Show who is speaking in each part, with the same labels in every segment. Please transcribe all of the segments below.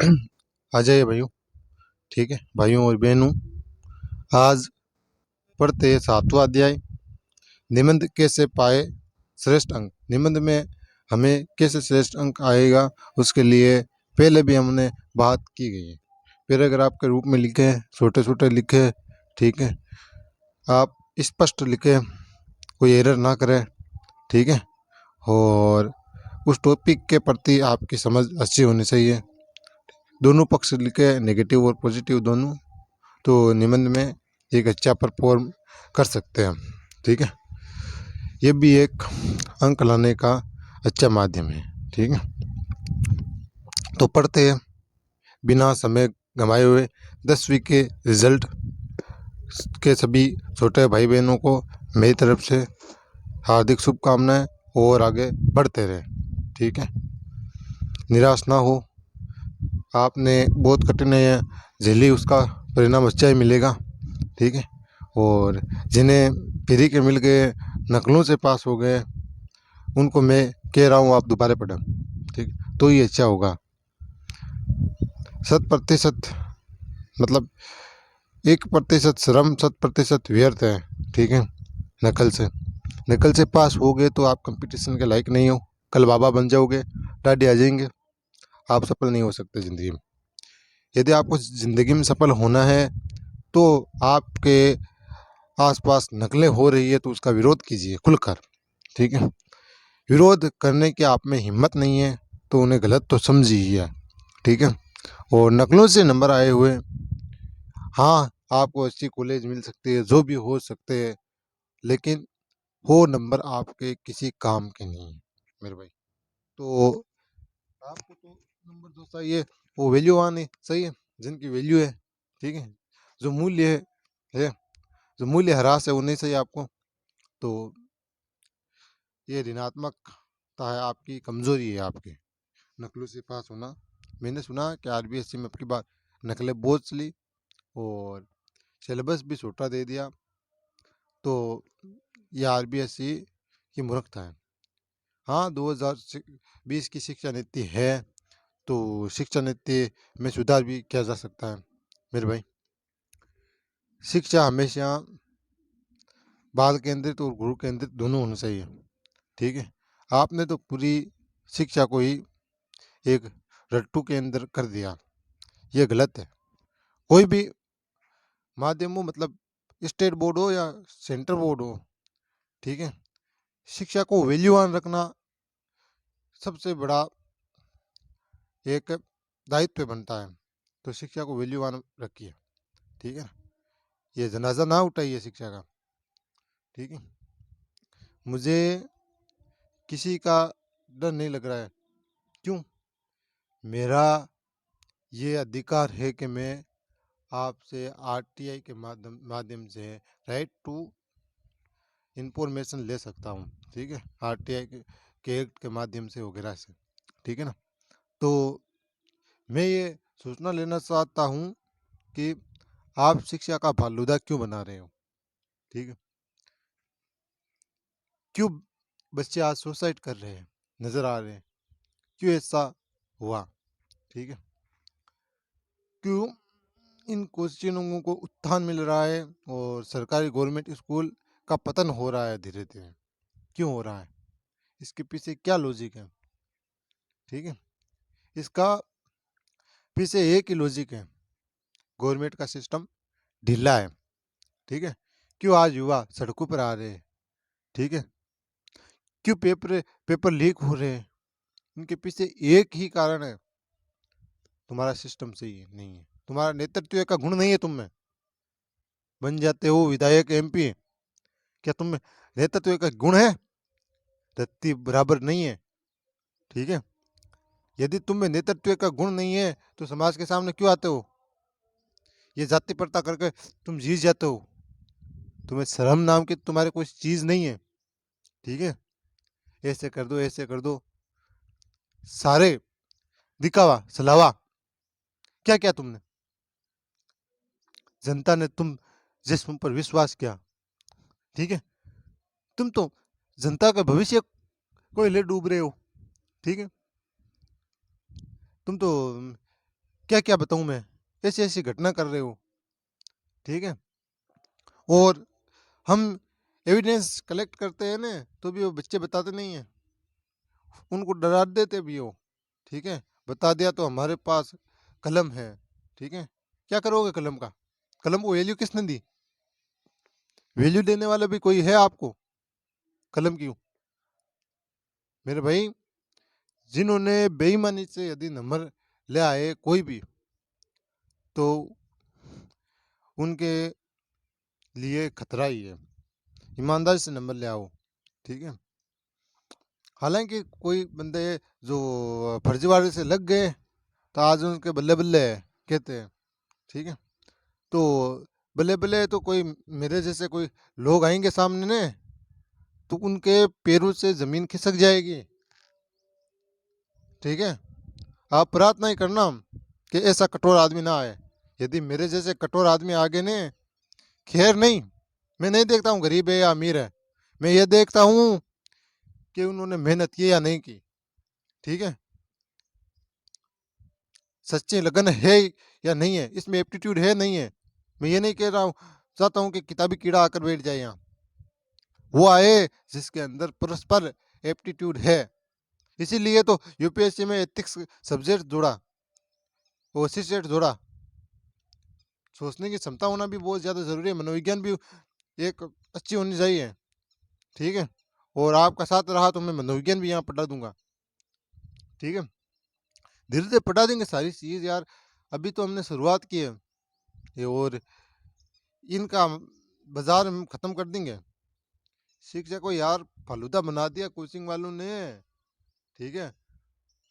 Speaker 1: आ जाइए भाइयों। ठीक है भाइयों और बहनों, आज पढ़ते हैं सातवां अध्याय, निबंध कैसे पाए श्रेष्ठ अंक। निबंध में हमें कैसे श्रेष्ठ अंक आएगा उसके लिए पहले भी हमने बात की गई है। पैराग्राफ के रूप में लिखे, छोटे छोटे लिखे। ठीक है, आप स्पष्ट लिखे, कोई एरर ना करें। ठीक है, और उस टॉपिक के प्रति आपकी समझ अच्छी होनी चाहिए। दोनों पक्ष लिखे, नेगेटिव और पॉजिटिव दोनों, तो निबंध में एक अच्छा परफॉर्म कर सकते हैं हम। ठीक है, ये भी एक अंक लाने का अच्छा माध्यम है। ठीक है, तो पढ़ते हैं बिना समय गंवाए हुए। 10वीं के रिजल्ट के सभी छोटे भाई बहनों को मेरी तरफ से हार्दिक शुभकामनाएं, और आगे बढ़ते रहे। ठीक है, निराश ना हो। आपने बहुत कठिनाइयाँ झेली, उसका परिणाम अच्छा ही मिलेगा। ठीक है, और जिन्हें फ्री के मिल गए, नकलों से पास हो गए, उनको मैं कह रहा हूँ आप दोबारा पढ़ें। ठीक, तो ये अच्छा होगा। 100% मतलब 1% श्रम, 100% व्यर्थ है। ठीक है, नकल से पास हो गए तो आप कंपटीशन के लायक नहीं हो। कल बाबा बन जाओगे, दादी आ जाएंगे, आप सफल नहीं हो सकते ज़िंदगी में। यदि आपको ज़िंदगी में सफल होना है तो आपके आसपास नकलें हो रही है तो उसका विरोध कीजिए खुलकर। ठीक है, विरोध करने की आप में हिम्मत नहीं है तो उन्हें गलत तो समझिए। ठीक है, और नकलों से नंबर आए हुए, हाँ आपको अच्छी कॉलेज मिल सकती है, जो भी हो सकते हैं, लेकिन वो नंबर आपके किसी काम के नहीं है मेरे भाई। तो आपको तो नंबर जो चाहिए वो वैल्यूवान है, सही है, जिनकी वैल्यू है। ठीक है, जो मूल्य है, जो मूल्य ह्रास है वो नहीं चाहिए आपको। तो ये ऋणात्मकता है आपकी, कमजोरी है आपकी, नकलों से पास होना। मैंने सुना कि आरबीएससी में अब की बार नकलें बहुत चली और सिलेबस भी छोटा दे दिया, तो ये आरबीएससी की मूर्खता है। हाँ, 2020 की शिक्षा नीति है, तो शिक्षा नीति में सुधार भी किया जा सकता है मेरे भाई। शिक्षा हमेशा बाल केंद्रित और गुरु केंद्रित दोनों होना चाहिए। ठीक है, आपने तो पूरी शिक्षा को ही एक रट्टू के अंदर कर दिया, ये गलत है। कोई भी माध्यम हो, मतलब स्टेट बोर्ड हो या सेंटर बोर्ड हो, ठीक है, शिक्षा को वैल्यूवान रखना सबसे बड़ा एक दायित्व बनता है। तो शिक्षा को वैल्यूवान रखिए। ठीक है, ये जनाजा ना उठाइए शिक्षा का। ठीक है, मुझे किसी का डर नहीं लग रहा है। क्यों? मेरा ये अधिकार है कि मैं आपसे आरटीआई के माध्यम से राइट टू इंफॉर्मेशन ले सकता हूँ। ठीक है, आरटीआई के एक्ट के माध्यम से वगैरह से। ठीक है ना, तो मैं ये सूचना लेना चाहता हूँ कि आप शिक्षा का फालूदा क्यों बना रहे हो। ठीक है, क्यों बच्चे आज सुसाइड कर रहे हैं, नज़र आ रहे हैं, क्यों ऐसा हुआ। ठीक है, क्यों इन क्वेश्चनों को उत्थान मिल रहा है और सरकारी गवर्नमेंट स्कूल का पतन हो रहा है धीरे धीरे, क्यों हो रहा है, इसके पीछे क्या लॉजिक है। ठीक है, इसका पीछे एक ही लॉजिक है, गवर्नमेंट का सिस्टम ढीला है। ठीक है, क्यों आज युवा सड़कों पर आ रहे हैं। ठीक है, क्यों पेपर लीक हो रहे हैं, इनके पीछे एक ही कारण है, तुम्हारा सिस्टम सही है नहीं है, तुम्हारा नेतृत्व का गुण नहीं है। तुम में बन जाते हो विधायक, एमपी, क्या तुम में नेतृत्व का गुण है? धरती बराबर नहीं है। ठीक है, यदि तुम में नेतृत्व का गुण नहीं है तो समाज के सामने क्यों आते हो? ये जाति प्रथा करके तुम जीत जाते हो, तुम्हें शर्म नाम की तुम्हारे कोई चीज नहीं है। ठीक है, ऐसे कर दो, ऐसे कर दो, सारे दिखावा सलावा। क्या क्या तुमने, जनता ने तुम जिस पर विश्वास किया। ठीक है, तुम तो जनता का भविष्य को ले डूब रहे हो। ठीक है, तुम तो क्या क्या बताऊं मैं, ऐसी ऐसी घटना कर रहे हो, ठीक है। और हम एविडेंस कलेक्ट करते हैं ना, तो भी वो बच्चे बताते नहीं हैं, उनको डरा देते भी हो, ठीक है। बता दिया तो हमारे पास कलम है, ठीक है। क्या करोगे कलम का? कलम को वैल्यू किसने दी? वैल्यू देने वाला भी कोई है आपको? कलम क्यों? मेरे भाई, जिन्होंने बेईमानी से यदि नंबर ले आए कोई भी, तो उनके लिए खतरा ही है। ईमानदारी से नंबर ले आओ, ठीक है। हालांकि कोई बंदे जो फर्जीवाड़े से लग गए, तो आज उनके बल्ले बल्ले कहते हैं, ठीक है। तो बल्ले बल्ले तो कोई मेरे जैसे कोई लोग आएंगे सामने ने, तो उनके पैरों से जमीन खिसक जाएगी, ठीक है। आप प्रार्थना ही करना कि ऐसा कठोर आदमी ना आए। यदि मेरे जैसे कठोर आदमी आगे ने, खैर नहीं, मैं नहीं देखता हूँ गरीब है या अमीर है, मैं ये देखता हूँ कि उन्होंने मेहनत की या नहीं की, ठीक है। सच्ची लगन है या नहीं है, इसमें एप्टीट्यूड है नहीं है। मैं ये नहीं कह रहा हूँ, चाहता हूँ कि किताबी कीड़ा आकर बैठ जाए यहाँ। वो आए जिसके अंदर परस्पर एप्टीट्यूड है। इसीलिए तो यूपीएससी में एथिक्स सब्जेक्ट जोड़ा, ओसी सेट जोड़ा। सोचने की क्षमता होना भी बहुत ज़्यादा ज़रूरी है, मनोविज्ञान भी एक अच्छी होनी चाहिए, ठीक है। और आपका साथ रहा तो मैं मनोविज्ञान भी यहाँ पढ़ा दूंगा, ठीक है। धीरे धीरे पढ़ा देंगे सारी चीज़ यार, अभी तो हमने शुरुआत की है ये, और इनका बाजार हम ख़त्म कर देंगे। शिक्षा को यार फालूदा बना दिया कोचिंग वालों ने, ठीक है।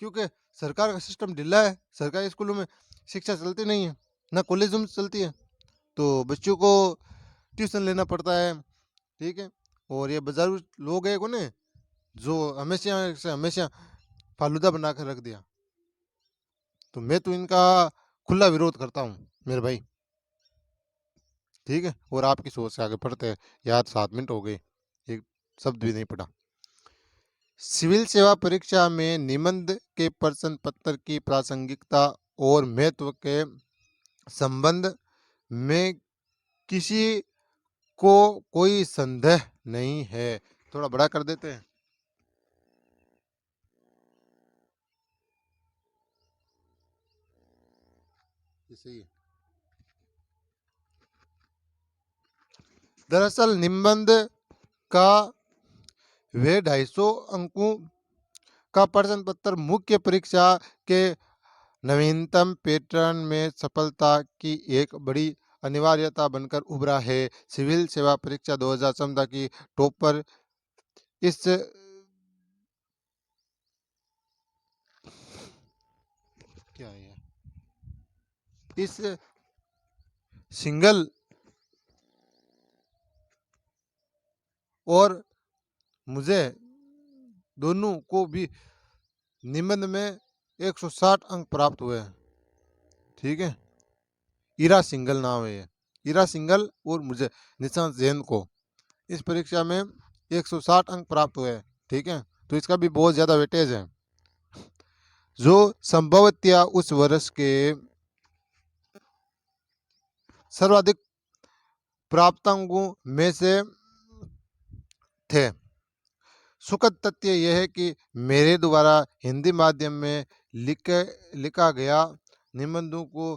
Speaker 1: क्योंकि सरकार का सिस्टम ढीला है, सरकारी स्कूलों में शिक्षा चलती नहीं है, ना कॉलेजों में चलती है, तो बच्चों को ट्यूशन लेना पड़ता है, ठीक है। और ये बाजारू लोग हैं को ने, जो हमेशा से हमेशा फालूदा बना कर रख दिया, तो मैं तो इनका खुला विरोध करता हूँ मेरे भाई, ठीक है। और आपकी सोच से आगे बढ़ते हैं। यार 7 मिनट हो गए, एक शब्द भी नहीं पढ़ा। सिविल सेवा परीक्षा में निबंध के प्रश्न पत्र की प्रासंगिकता और महत्व के संबंध में किसी को कोई संदेह नहीं है। थोड़ा बड़ा कर देते हैं, सही है। दरअसल निबंध का वे 250 अंकों का प्रश्न पत्र मुख्य परीक्षा के नवीनतम पैटर्न में सफलता की एक बड़ी अनिवार्यता बनकर उभरा है। सिविल सेवा परीक्षा 2014 की टॉपर इस क्या है इस सिंगल और मुझे दोनों को भी निबंध में 160 अंक प्राप्त हुए हैं, ठीक है। इरा सिंगल नाम है ये, इरा सिंगल और मुझे निशांत जैन को इस परीक्षा में 160 अंक प्राप्त हुए हैं, ठीक है। तो इसका भी बहुत ज़्यादा वेटेज है, जो संभवतया उस वर्ष के सर्वाधिक प्राप्तांकों में से थे। सुखद तथ्य यह है कि मेरे द्वारा हिंदी माध्यम में लिखा गया निबंधों को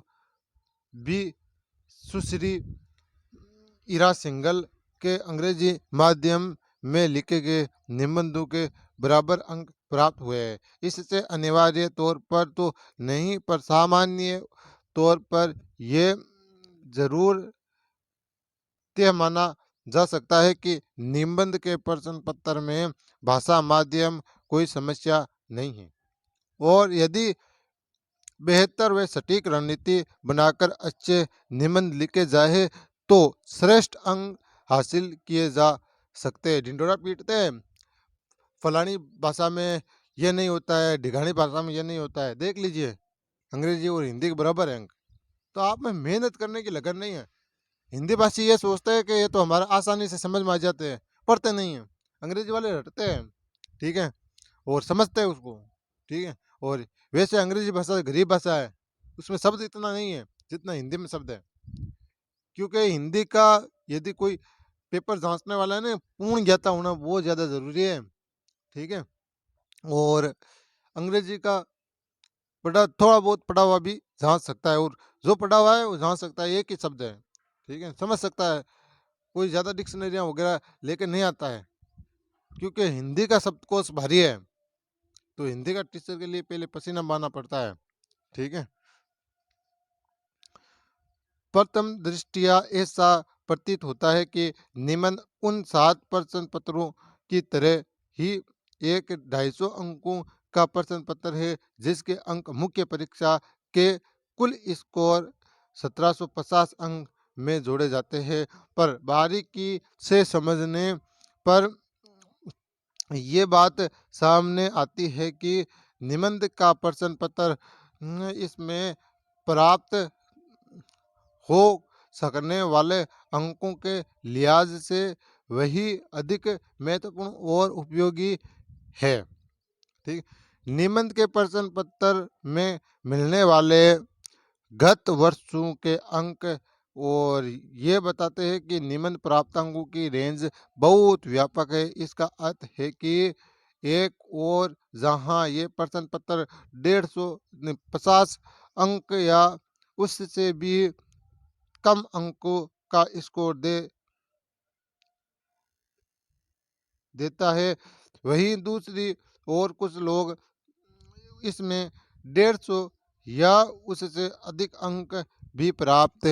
Speaker 1: भी सुश्री इरा सिंगल के अंग्रेजी माध्यम में लिखे गए निबंधों के बराबर अंक प्राप्त हुए हैं। इससे अनिवार्य तौर पर तो नहीं, पर सामान्य तौर पर यह जरूर तय माना जा सकता है कि निबंध के प्रश्न पत्र में भाषा माध्यम कोई समस्या नहीं है, और यदि बेहतर व सटीक रणनीति बनाकर अच्छे निबंध लिखे जाए तो श्रेष्ठ अंक हासिल किए जा सकते हैं। ढिंडोरा पीटते हैं फलानी भाषा में ये नहीं होता है, ढिगानी भाषा में ये नहीं होता है, देख लीजिए अंग्रेजी और हिंदी के बराबर है अंक। तो आप में मेहनत करने की लगन नहीं है। हिंदी भाषी ये सोचते हैं कि ये तो हमारा आसानी से समझ में आ जाते हैं, पढ़ते नहीं हैं। अंग्रेजी वाले रटते हैं, ठीक है, और समझते हैं उसको, ठीक है। और वैसे अंग्रेजी भाषा गरीब भाषा है, उसमें शब्द इतना नहीं है जितना हिंदी में शब्द है, क्योंकि हिंदी का यदि कोई पेपर जांचने वाला है ना, पूर्ण ज्ञाता होना बहुत ज़्यादा ज़रूरी है, ठीक है। और अंग्रेजी का पढ़ा थोड़ा बहुत पढ़ा हुआ भी जांच सकता है, और जो पढ़ा हुआ है वो जांच सकता है, एक ही शब्द है, ठीक है, समझ सकता है। कोई ज़्यादा डिक्शनरियाँ वगैरह लेके नहीं आता है, क्योंकि हिंदी का शब्दकोश भारी है, तो हिंदी का टीचर के लिए पहले पसीना बहाना पड़ता है, ठीक है। प्रथम दृष्टया ऐसा प्रतीत होता है कि निबंध उन 7 प्रश्न पत्रों की तरह ही एक 250 अंकों का प्रश्न पत्र है, जिसके अंक मुख्य परीक्षा के कुल स्कोर 1750 अंक में जोड़े जाते हैं। पर बारीकी से समझने पर ये बात सामने आती है कि निबंध का प्रश्न पत्र इसमें प्राप्त हो सकने वाले अंकों के लिहाज से वही अधिक महत्वपूर्ण और उपयोगी है, ठीक। निबंध के प्रश्न पत्र में मिलने वाले गत वर्षों के अंक और ये बताते हैं कि निबंध प्राप्तांकों की रेंज बहुत व्यापक है। इसका अर्थ है कि एक और जहां ये प्रश्न पत्र 150 अंक या उससे भी कम अंकों का स्कोर देता है, वहीं दूसरी ओर कुछ लोग इसमें 150 या उससे अधिक अंक भी प्राप्त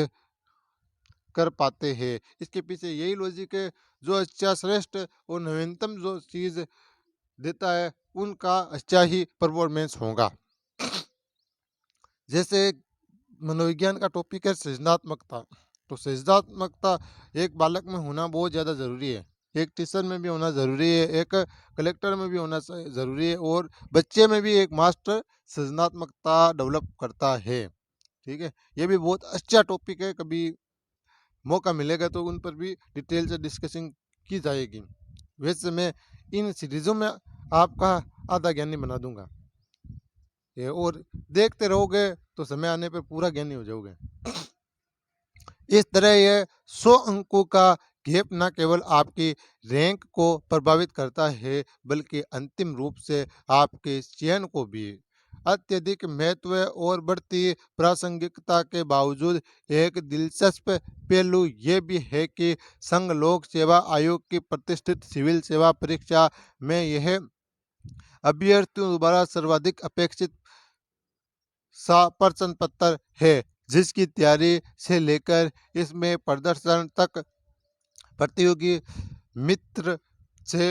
Speaker 1: कर पाते हैं। इसके पीछे यही लॉजिक है, जो अच्छा श्रेष्ठ और नवीनतम जो चीज़ देता है उनका अच्छा ही परफॉर्मेंस होगा। जैसे मनोविज्ञान का टॉपिक है सृजनात्मकता, तो सृजनात्मकता एक बालक में होना बहुत ज़्यादा ज़रूरी है, एक टीचर में भी होना ज़रूरी है, एक कलेक्टर में भी होना ज़रूरी है, और बच्चे में भी एक मास्टर सृजनात्मकता डेवलप करता है, ठीक है। ये भी बहुत अच्छा टॉपिक है, कभी मौका मिलेगा तो उन पर भी डिटेल से डिस्कसिंग की जाएगी। वैसे मैं इन सीरीज़ों में आपका आधा ज्ञानी बना दूंगा, ये और देखते रहोगे तो समय आने पे पूरा ज्ञानी हो जाओगे। इस तरह ये 100 अंकों का गैप न केवल आपकी रैंक को प्रभावित करता है, बल्कि अंतिम रूप से आपके चयन को भी। अत्यधिक महत्व और बढ़ती प्रासंगिकता के बावजूद एक दिलचस्प पहलू ये भी है कि संघ लोक सेवा आयोग की प्रतिष्ठित सिविल सेवा परीक्षा में यह अभ्यर्थियों द्वारा सर्वाधिक अपेक्षित सा प्रश्न पत्र है, जिसकी तैयारी से लेकर इसमें प्रदर्शन तक प्रतियोगी मित्र से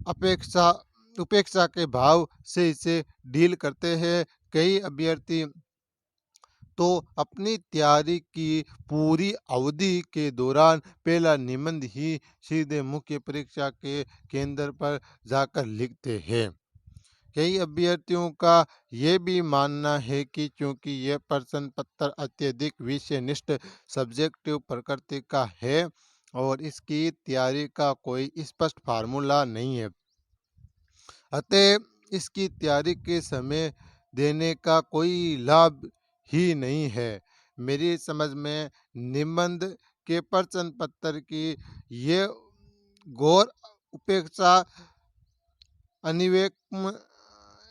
Speaker 1: अपेक्षा उपेक्षा के भाव से इसे डील करते हैं। कई अभ्यर्थी तो अपनी तैयारी की पूरी अवधि के दौरान पहला निबंध ही सीधे मुख्य परीक्षा के केंद्र पर जाकर लिखते हैं। कई अभ्यर्थियों का ये भी मानना है कि क्योंकि यह प्रश्न पत्र अत्यधिक विषयनिष्ठ सब्जेक्टिव प्रकृति का है और इसकी तैयारी का कोई स्पष्ट फार्मूला नहीं है, अतः इसकी तैयारी के समय देने का कोई लाभ ही नहीं है। मेरी समझ में निबंध के प्रश्न पत्र की ये गौर उपेक्षा अनिवेक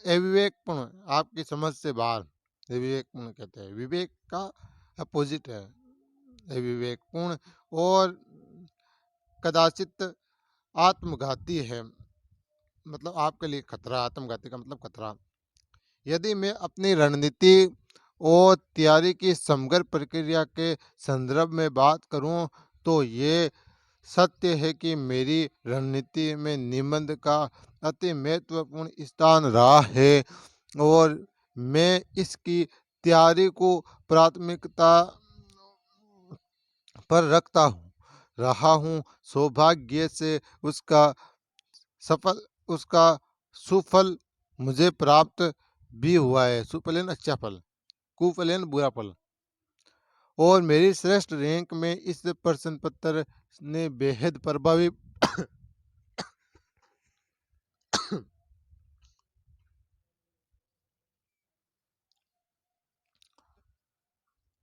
Speaker 1: अविवेकपूर्ण, आपकी समझ से बाहर, विवेकपूर्ण कहते हैं, विवेक का अपोजिट है अविवेकपूर्ण, और कदाचित आत्मघाती है, मतलब आपके लिए खतरा, आत्मघाती का मतलब खतरा। यदि मैं अपनी रणनीति और तैयारी की समग्र प्रक्रिया के संदर्भ में बात करूं, तो ये सत्य है कि मेरी रणनीति में निबंध का अति महत्वपूर्ण स्थान रहा है, और मैं इसकी तैयारी को प्राथमिकता पर रखता हूँ रहा हूँ। सौभाग्य से सफल उसका सुफल मुझे प्राप्त भी हुआ है। सुफल यानी अच्छा फल, कुफल यानी बुरा फल, और मेरी श्रेष्ठ रैंक में इस प्रश्न पत्र ने बेहद प्रभावी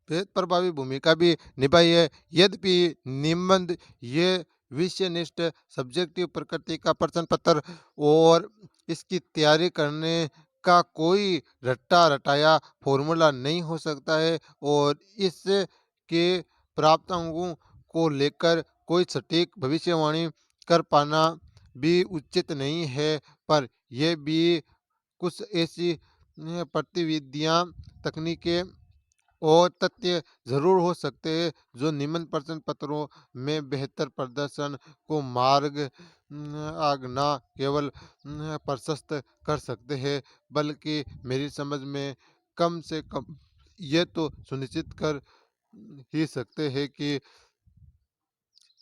Speaker 1: भेद प्रभावी भूमिका भी निभाई है। यद्यपि निबंध ये विषयनिष्ठ सब्जेक्टिव प्रकृति का प्रश्न पत्र और इसकी तैयारी करने का कोई रट्टा रटाया फॉर्मूला नहीं हो सकता है और इसके प्राप्तांकों को लेकर कोई सटीक भविष्यवाणी कर पाना भी उचित नहीं है। पर यह भी कुछ ऐसी प्रतिविधियां तकनीकें और तथ्य ज़रूर हो सकते हैं जो निम्न प्रश्न पत्रों में बेहतर प्रदर्शन को मार्ग आग न केवल प्रशस्त कर सकते हैं बल्कि मेरी समझ में कम से कम ये तो सुनिश्चित कर ही सकते हैं कि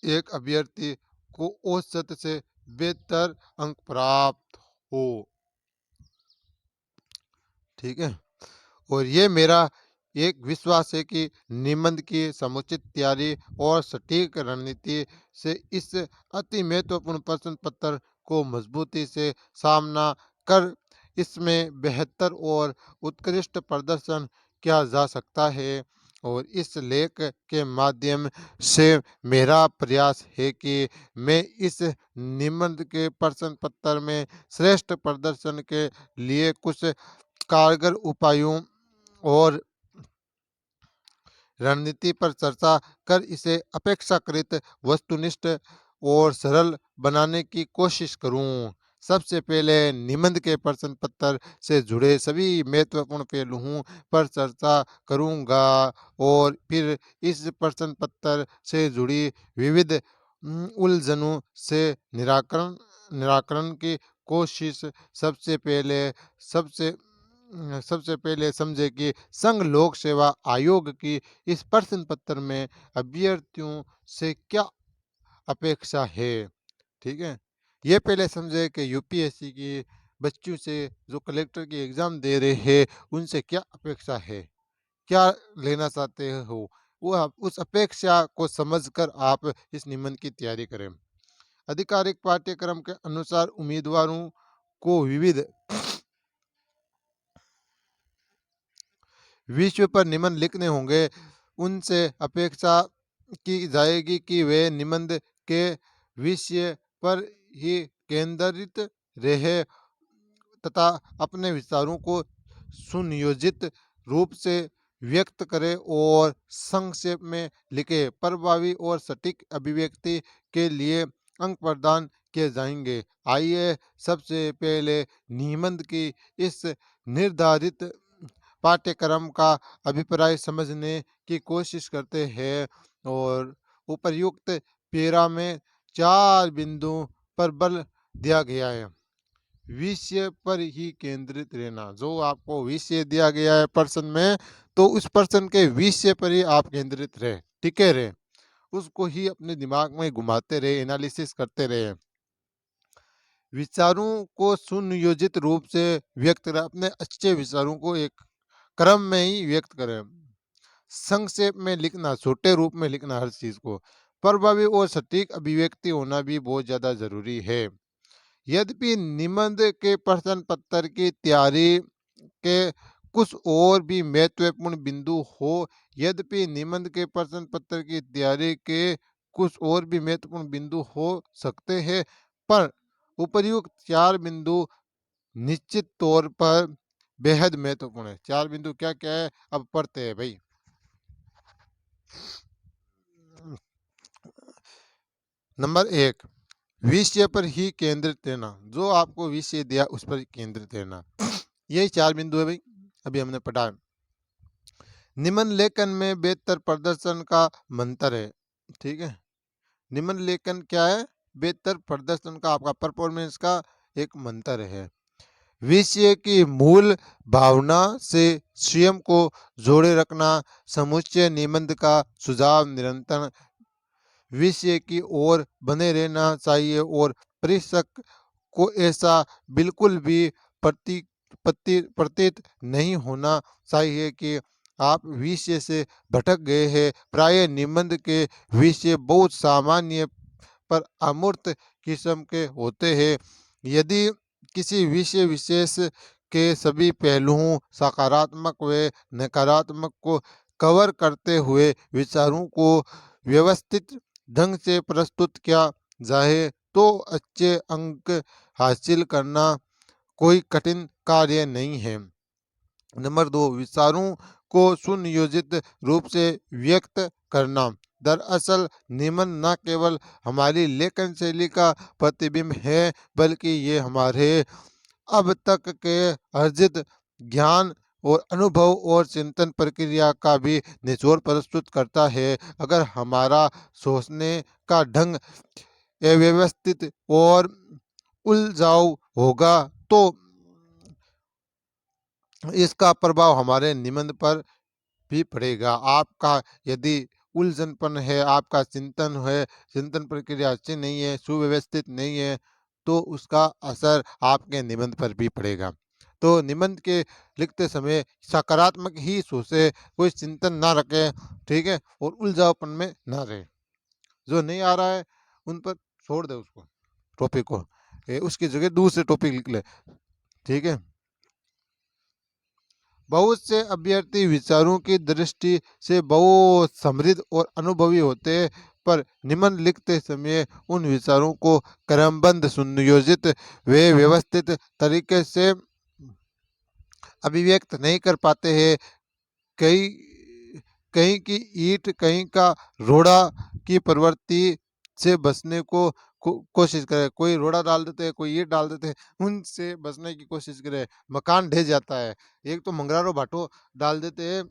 Speaker 1: एक अभ्यर्थी को औसत से बेहतर अंक प्राप्त हो। ठीक है। और ये मेरा एक विश्वास है कि निबंध की समुचित तैयारी और सटीक रणनीति से इस अति महत्वपूर्ण प्रश्न पत्र को मजबूती से सामना कर इसमें बेहतर और उत्कृष्ट प्रदर्शन किया जा सकता है। और इस लेख के माध्यम से मेरा प्रयास है कि मैं इस निबंध के प्रश्न पत्र में श्रेष्ठ प्रदर्शन के लिए कुछ कारगर उपायों और रणनीति पर चर्चा कर इसे अपेक्षाकृत वस्तुनिष्ठ और सरल बनाने की कोशिश करूं। सबसे पहले निबंध के प्रश्न पत्र से जुड़े सभी महत्वपूर्ण पहलुओं पर चर्चा करूंगा और फिर इस प्रश्न पत्र से जुड़ी विविध उलझनों से निराकरण निराकरण की कोशिश। सबसे सबसे पहले समझे कि संघ लोक सेवा आयोग की इस प्रश्न पत्र में अभ्यर्थियों से क्या अपेक्षा है। ठीक है। ये पहले समझे कि यूपीएससी की बच्चों से जो कलेक्टर की एग्जाम दे रहे हैं उनसे क्या अपेक्षा है, क्या लेना चाहते हो, वो आप उस अपेक्षा को समझकर आप इस निबंध की तैयारी करें। आधिकारिक पाठ्यक्रम के अनुसार उम्मीदवारों को विविध विषय पर निबंध लिखने होंगे। उनसे अपेक्षा की जाएगी कि वे निबंध के विषय पर ही केंद्रित रहे तथा अपने विचारों को सुनियोजित रूप से व्यक्त करें और संक्षेप में लिखे। प्रभावी और सटीक अभिव्यक्ति के लिए अंक प्रदान किए जाएंगे। आइए सबसे पहले निबंध की इस निर्धारित पाठ्यक्रम का अभिप्राय समझने की कोशिश करते हैं। और उपर्युक्त पेरा में 4 बिंदुओं पर बल दिया गया है। विषय पर ही केंद्रित रहना। जो आपको विषय दिया गया है प्रश्न में, तो उस प्रश्न के विषय पर ही आप केंद्रित रहे, टिके रहे, उसको ही अपने दिमाग में घुमाते रहे, एनालिसिस करते रहे। विचारों को सुनियोजित रूप से व्यक्त करें। अपने अच्छे विचारों को एक क्रम में ही व्यक्त करें। संक्षेप में लिखना, छोटे रूप में लिखना हर चीज को। प्रभावी और सटीक अभिव्यक्ति होना भी बहुत ज्यादा जरूरी है। यद्यपि निबंध के प्रश्न पत्र की तैयारी के कुछ और भी महत्वपूर्ण बिंदु हो यद्यपि निबंध के प्रश्न पत्र की तैयारी के कुछ और भी महत्वपूर्ण बिंदु हो सकते हैं, पर उपर्युक्त 4 बिंदु निश्चित तौर पर बेहद महत्वपूर्ण है। 4 बिंदु क्या क्या है, अब पढ़ते हैं भाई। नंबर 1, विषय पर ही केंद्रित रहना। जो आपको विषय दिया उस पर केंद्रित रहना। यही 4 बिंदु है भाई, अभी हमने पढ़ा है। निबंध लेखन में बेहतर प्रदर्शन का मंत्र है। ठीक है। निबंध लेखन क्या है? बेहतर प्रदर्शन का, आपका परफॉर्मेंस का एक मंत्र है। विषय की मूल भावना से स्वयं को जोड़े रखना समुच्चय निबंध का सुझाव। निरंतर विषय की ओर बने रहना चाहिए और परीक्षक को ऐसा बिल्कुल भी प्रतीत नहीं होना चाहिए कि आप विषय से भटक गए हैं। प्राय निबंध के विषय बहुत सामान्य पर अमूर्त किस्म के होते हैं। यदि किसी विषय विशेष के सभी पहलुओं, सकारात्मक व नकारात्मक को कवर करते हुए विचारों को व्यवस्थित ढंग से प्रस्तुत किया जाए तो अच्छे अंक हासिल करना कोई कठिन कार्य नहीं है। नंबर 2, विचारों को सुनियोजित रूप से व्यक्त करना। दरअसल निमन न केवल हमारी लेखन शैली का प्रतिबिंब है, बल्कि ये हमारे अब तक के अर्जित ज्ञान और अनुभव और चिंतन प्रक्रिया का भी निचोड़ प्रस्तुत करता है। अगर हमारा सोचने का ढंग अव्यवस्थित और उलझाऊ होगा तो इसका प्रभाव हमारे निबंध पर भी पड़ेगा। आपका यदि उलझनपन है, आपका चिंतन है, चिंतन प्रक्रिया अच्छी नहीं है, सुव्यवस्थित नहीं है, तो उसका असर आपके निबंध पर भी पड़ेगा। तो निबंध के लिखते समय सकारात्मक ही सोचे, कोई चिंतन ना रखे, ठीक है, और उलझावपन में ना रहे। जो नहीं आ रहा है उन पर छोड़ दे उसको, टॉपिक को, उसकी जगह दूसरे टॉपिक लिख ले, ठीक है। बहुत से अभ्यर्थी विचारों की दृष्टि से बहुत समृद्ध और अनुभवी होते हैं, पर निबंध लिखते समय उन विचारों को क्रमबद्ध, सुनियोजित व व्यवस्थित तरीके से अभिव्यक्त नहीं कर पाते हैं। कई कहीं की ईंट, कहीं का रोड़ा की प्रवृत्ति से बचने को कोशिश करे। कोई रोड़ा डाल देते हैं, कोई ईंट डाल देते हैं, उनसे बचने की कोशिश करे, मकान ढह जाता है। एक तो मंगरारो भाटो डाल देते हैं,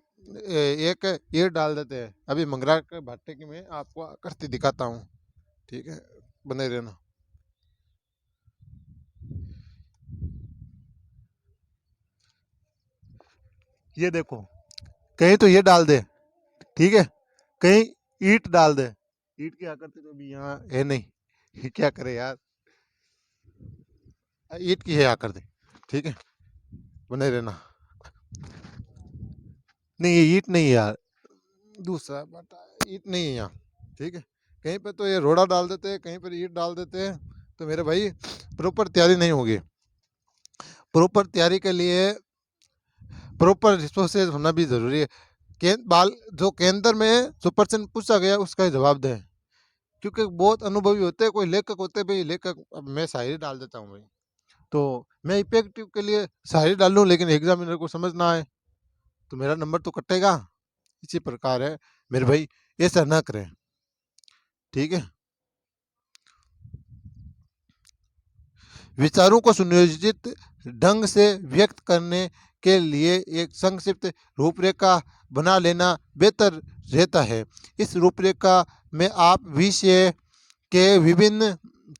Speaker 1: एक ईंट डाल देते हैं। अभी मंगरा के भाटे की मैं आपको करती दिखाता हूँ, ठीक है, बने रहना। ये देखो, कहीं तो ये डाल दे, ठीक है, कहीं ईंट डाल दे। ईंट की आकृति तो अभी यहाँ है नहीं, ये क्या करे यार, ईंट की है आकृति, ठीक है, बने रहना। नहीं, ये ईंट नहीं है यार, दूसरा बटा, ईंट नहीं है यहाँ, ठीक है। कहीं पे तो ये रोड़ा डाल देते हैं, कहीं पर ईंट डाल देते हैं, तो मेरे भाई प्रॉपर तैयारी नहीं होगी। प्रॉपर तैयारी के लिए प्रॉपर रिसोर्सेज होना भी जरूरी है। बाल जो केंद्र में जो प्रश्न पूछा गया उसका जवाब दें, क्योंकि बहुत अनुभवी होते हैं, कोई लेखक होते हैं, भाई लेखक, अब मैं शायरी डाल देता हूँ भाई, तो मैं इफेक्टिव के लिए शायरी डाल लूँ, लेकिन एग्जामिनर को समझ ना आए तो मेरा नंबर तो कटेगा। इसी प्रकार है मेरे भाई, ऐसा ना करें, ठीक है। विचारों को सुनियोजित ढंग से व्यक्त करने के लिए एक संक्षिप्त रूपरेखा बना लेना बेहतर रहता है। इस रूपरेखा में आप विषय के विभिन्न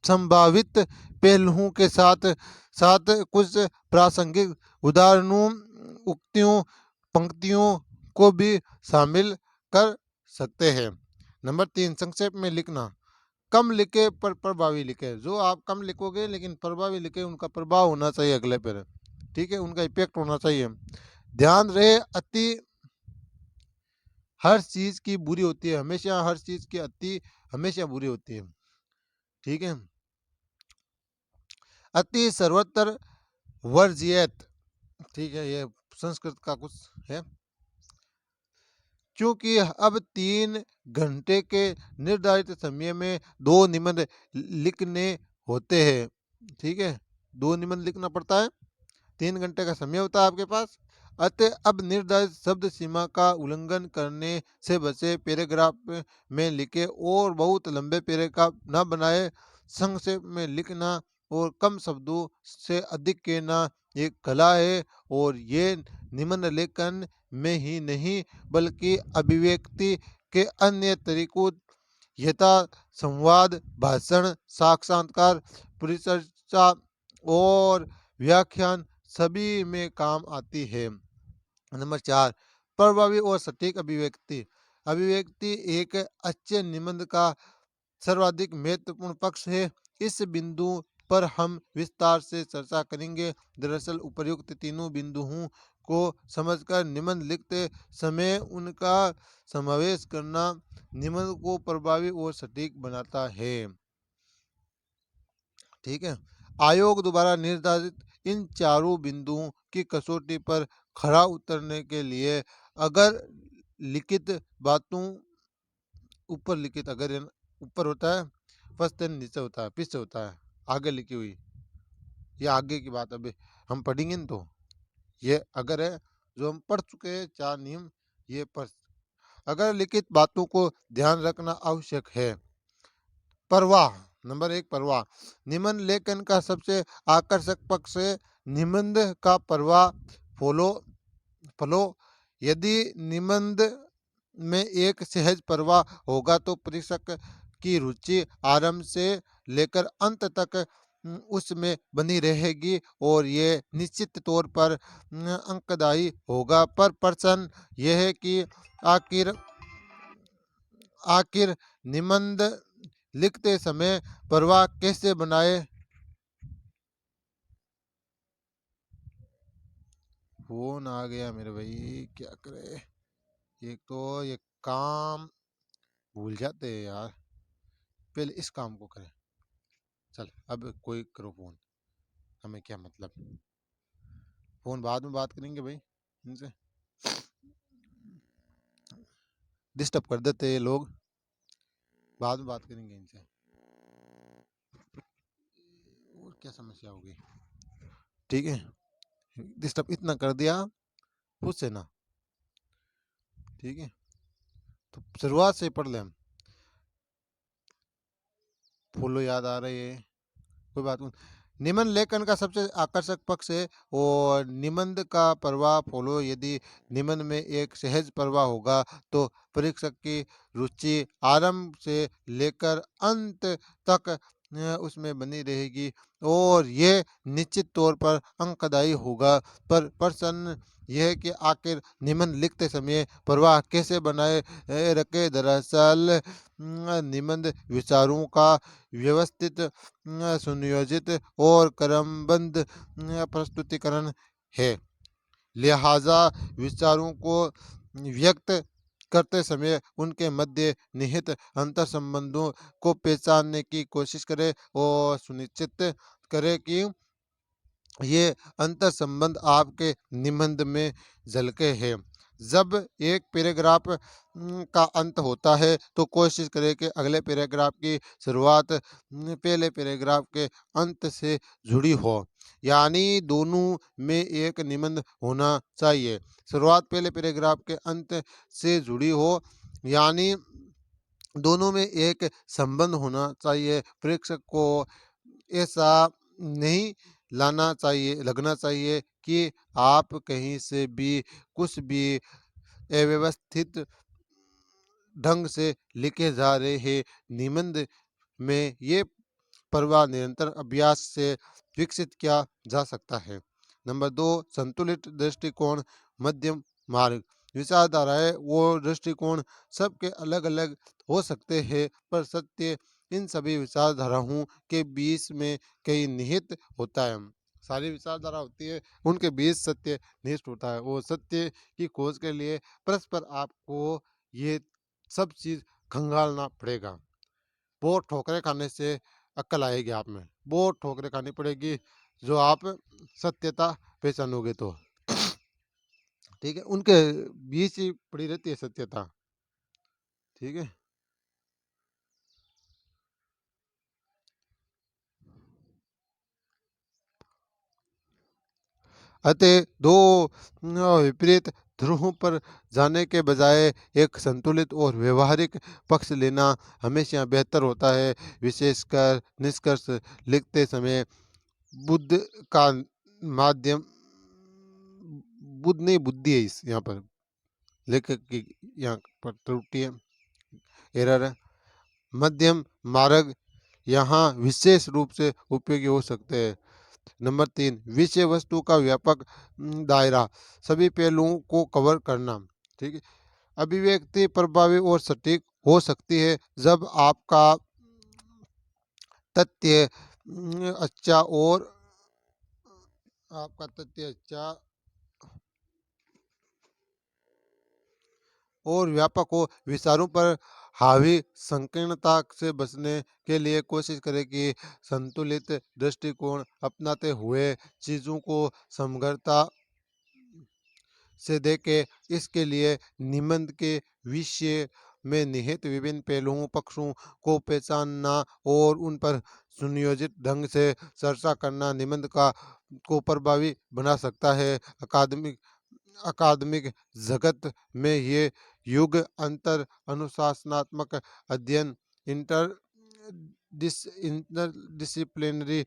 Speaker 1: संभावित पहलुओं के साथ साथ कुछ प्रासंगिक उदाहरणों, उक्तियों, पंक्तियों को भी शामिल कर सकते हैं। नंबर 3, संक्षेप में लिखना। कम लिखे पर प्रभावी लिखे। जो आप कम लिखोगे लेकिन प्रभावी लिखे, उनका प्रभाव होना चाहिए अगले पर, ठीक है, उनका इफेक्ट होना चाहिए। ध्यान रहे, अति हर चीज की बुरी होती है, हमेशा हर चीज की अति हमेशा बुरी होती है, ठीक है। अति सर्वत्र वर्जियत, ठीक है, ये संस्कृत का कुछ है। क्योंकि अब 3 घंटे के निर्धारित समय में 2 निबंध लिखने होते हैं, ठीक है, 2 निबंध लिखना पड़ता है, 3 घंटे का समय होता है आपके पास। अतः अब निर्धारित शब्द सीमा का उल्लंघन करने से बचे, पैराग्राफ में लिखे और बहुत लंबे पैराग्राफ न बनाए। संक्षेप में लिखना और कम शब्दों से अधिक कहना एक कला है, और ये निबंध लेखन में ही नहीं बल्कि अभिव्यक्ति के अन्य तरीकों यथा संवाद, भाषण, साक्षात्कार, परिचर्चा और व्याख्यान सभी में काम आती है। नंबर 4, प्रभावी और सटीक अभिव्यक्ति। अभिव्यक्ति एक अच्छे निबंध का सर्वाधिक महत्वपूर्ण पक्ष है। इस बिंदु पर हम विस्तार से चर्चा करेंगे। दरअसल उपर्युक्त तीनों बिंदुओं को समझकर निबंध लिखते समय उनका समावेश करना निबंध को प्रभावी और सटीक बनाता है, ठीक है। आयोग द्वारा निर्धारित इन चारों बिंदुओं की कसौटी पर खरा उतरने के लिए अगर लिखित बातों ऊपर लिखित, अगर ये ऊपर होता है फर्स्ट देन नीचे होता है, पीछे होता है, आगे लिखी हुई, ये आगे की बात अभी हम पढ़ेंगे न, तो ये अगर है जो हम पढ़ चुके हैं 4 नियम, ये पढ़, अगर लिखित बातों को ध्यान रखना आवश्यक है। प्रवाह, नंबर 1 प्रवाह, निबंध लेखन का सबसे आकर्षक पक्ष है निबंध का प्रवाह फॉलो फ्लो। यदि निबंध में एक सहज प्रवाह होगा तो परीक्षक की रुचि आरंभ से लेकर अंत तक उसमें बनी रहेगी और ये निश्चित तौर पर अंकदायी होगा। पर प्रश्न यह है कि आखिर आखिर निबंध लिखते समय प्रवाह कैसे बनाए। फोन आ गया मेरे भाई, क्या करे, एक तो ये काम भूल जाते हैं यार, पहले इस काम को करें। चल अब कोई करो फोन, हमें क्या मतलब, फोन बाद में बात करेंगे भाई इनसे, डिस्टर्ब कर देते हैं ये लोग, बाद में बात करेंगे इनसे। और क्या समस्या होगी, ठीक है, डिस्टर्ब इतना कर दिया खुद से ना, ठीक है, तो शुरुआत से पढ़ ले हम। फूलो याद आ रही है, कोई बात नहीं। निबंध लेखन का सबसे आकर्षक पक्ष है और निबंध का प्रवाह फॉलो। यदि निबंध में एक सहज प्रवाह होगा तो परीक्षक की रुचि आरंभ से लेकर अंत तक उसमें बनी रहेगी और ये निश्चित तौर पर अंकदायी होगा। पर प्रश्न यह है कि आखिर निबंध लिखते समय प्रवाह कैसे बनाए रखे। दरअसल निबंध विचारों का व्यवस्थित, सुनियोजित और क्रमबद्ध प्रस्तुतिकरण है। लिहाजा विचारों को व्यक्त करते समय उनके मध्य निहित अंतर संबंधों को पहचानने की कोशिश करें और सुनिश्चित करें कि ये अंतर संबंध आपके निबंध में झलके हैं। जब एक पैराग्राफ का अंत होता है तो कोशिश करें कि अगले पैराग्राफ की शुरुआत पहले पैराग्राफ के अंत से जुड़ी हो, यानी दोनों में एक निबंध होना चाहिए। शुरुआत पहले पैराग्राफ के अंत से जुड़ी हो, यानी दोनों में एक संबंध होना चाहिए। प्रेक्षक को ऐसा नहीं लगना चाहिए कि आप कहीं से भी कुछ भी अव्यवस्थित ढंग से लिखे जा रहे हैं। निबंध में ये प्रवाह निरंतर अभ्यास से विकसित किया जा सकता है। नंबर 2 संतुलित दृष्टिकोण, मध्यम मार्ग। विचारधाराएं वो दृष्टिकोण सबके अलग अलग हो सकते हैं, पर सत्य इन सभी विचारधाराओं के बीच में कहीं निहित होता है। सारी विचारधारा होती है, उनके बीच सत्य निहित होता है। वो सत्य की खोज के लिए परस्पर आपको ये सब चीज खंगालना पड़ेगा। बहुत ठोकरें खाने से अक्ल आएगी आप में, बहुत ठोकरें खानी पड़ेगी जो आप सत्यता पहचानोगे तो, ठीक है, उनके बीच ही पड़ी रहती है सत्यता, ठीक है। अतः दो विपरीत ध्रुवों पर जाने के बजाय एक संतुलित और व्यवहारिक पक्ष लेना हमेशा बेहतर होता है। विशेषकर निष्कर्ष लिखते समय बुद्ध का माध्यम, बुद्ध नहीं बुद्धि है इस यहाँ पर, लेखक की यहाँ पर त्रुटि है, एरर है। मध्यम मार्ग यहाँ विशेष रूप से उपयोगी हो सकते हैं। नंबर 3 विषय वस्तु का व्यापक दायरा, सभी पहलुओं को कवर करना, ठीक है। अभिव्यक्ति प्रभावी और सटीक हो सकती है जब आपका तथ्य अच्छा और आपका तथ्य अच्छा और व्यापक हो। विचारों पर हावी संकीर्णता से बचने के लिए कोशिश करें कि संतुलित दृष्टिकोण अपनाते हुए चीजों को समग्रता से देखें। इसके लिए निबंध के विषय में निहित विभिन्न पहलुओं पक्षों को पहचानना और उन पर सुनियोजित ढंग से चर्चा करना निबंध का को प्रभावी बना सकता है। अकादमिक अकादमिक जगत में ये युग अंतर अनुशासनात्मक अध्ययन इंटर इंटरडिसिप्लिनरी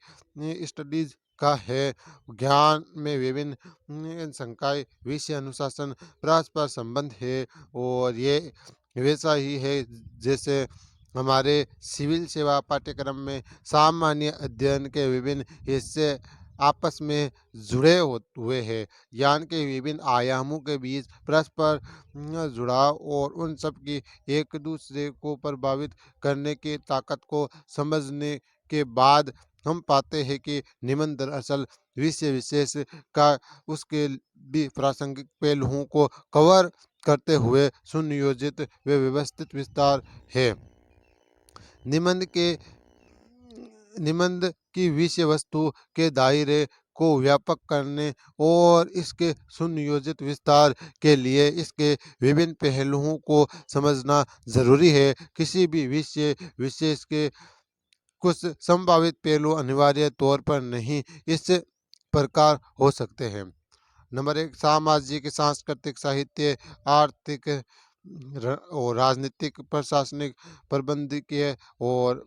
Speaker 1: स्टडीज का है। ज्ञान में विभिन्न संकाय विषय अनुशासन परस्पर संबंध है और ये वैसा ही है जैसे हमारे सिविल सेवा पाठ्यक्रम में सामान्य अध्ययन के विभिन्न हिस्से आपस में जुड़े हुए हैं। ज्ञान के विभिन्न आयामों के बीच परस्पर जुड़ाव और उन सब की एक दूसरे को प्रभावित करने की ताकत को समझने के बाद हम पाते हैं कि निबंध दरअसल विषय विशेष का उसके भी प्रासंगिक पहलुओं को कवर करते हुए सुनियोजित व व्यवस्थित विस्तार है। निबंध के निबंध की विषय वस्तु के दायरे को व्यापक करने और इसके सुनियोजित विस्तार के लिए इसके विभिन्न पहलुओं को समझना जरूरी है। किसी भी विषय विशेष के कुछ संभावित पहलू अनिवार्य तौर पर नहीं इस प्रकार हो सकते हैं। नंबर 1 सामाजिक सांस्कृतिक साहित्य आर्थिक और राजनीतिक प्रशासनिक प्रबंधकीय और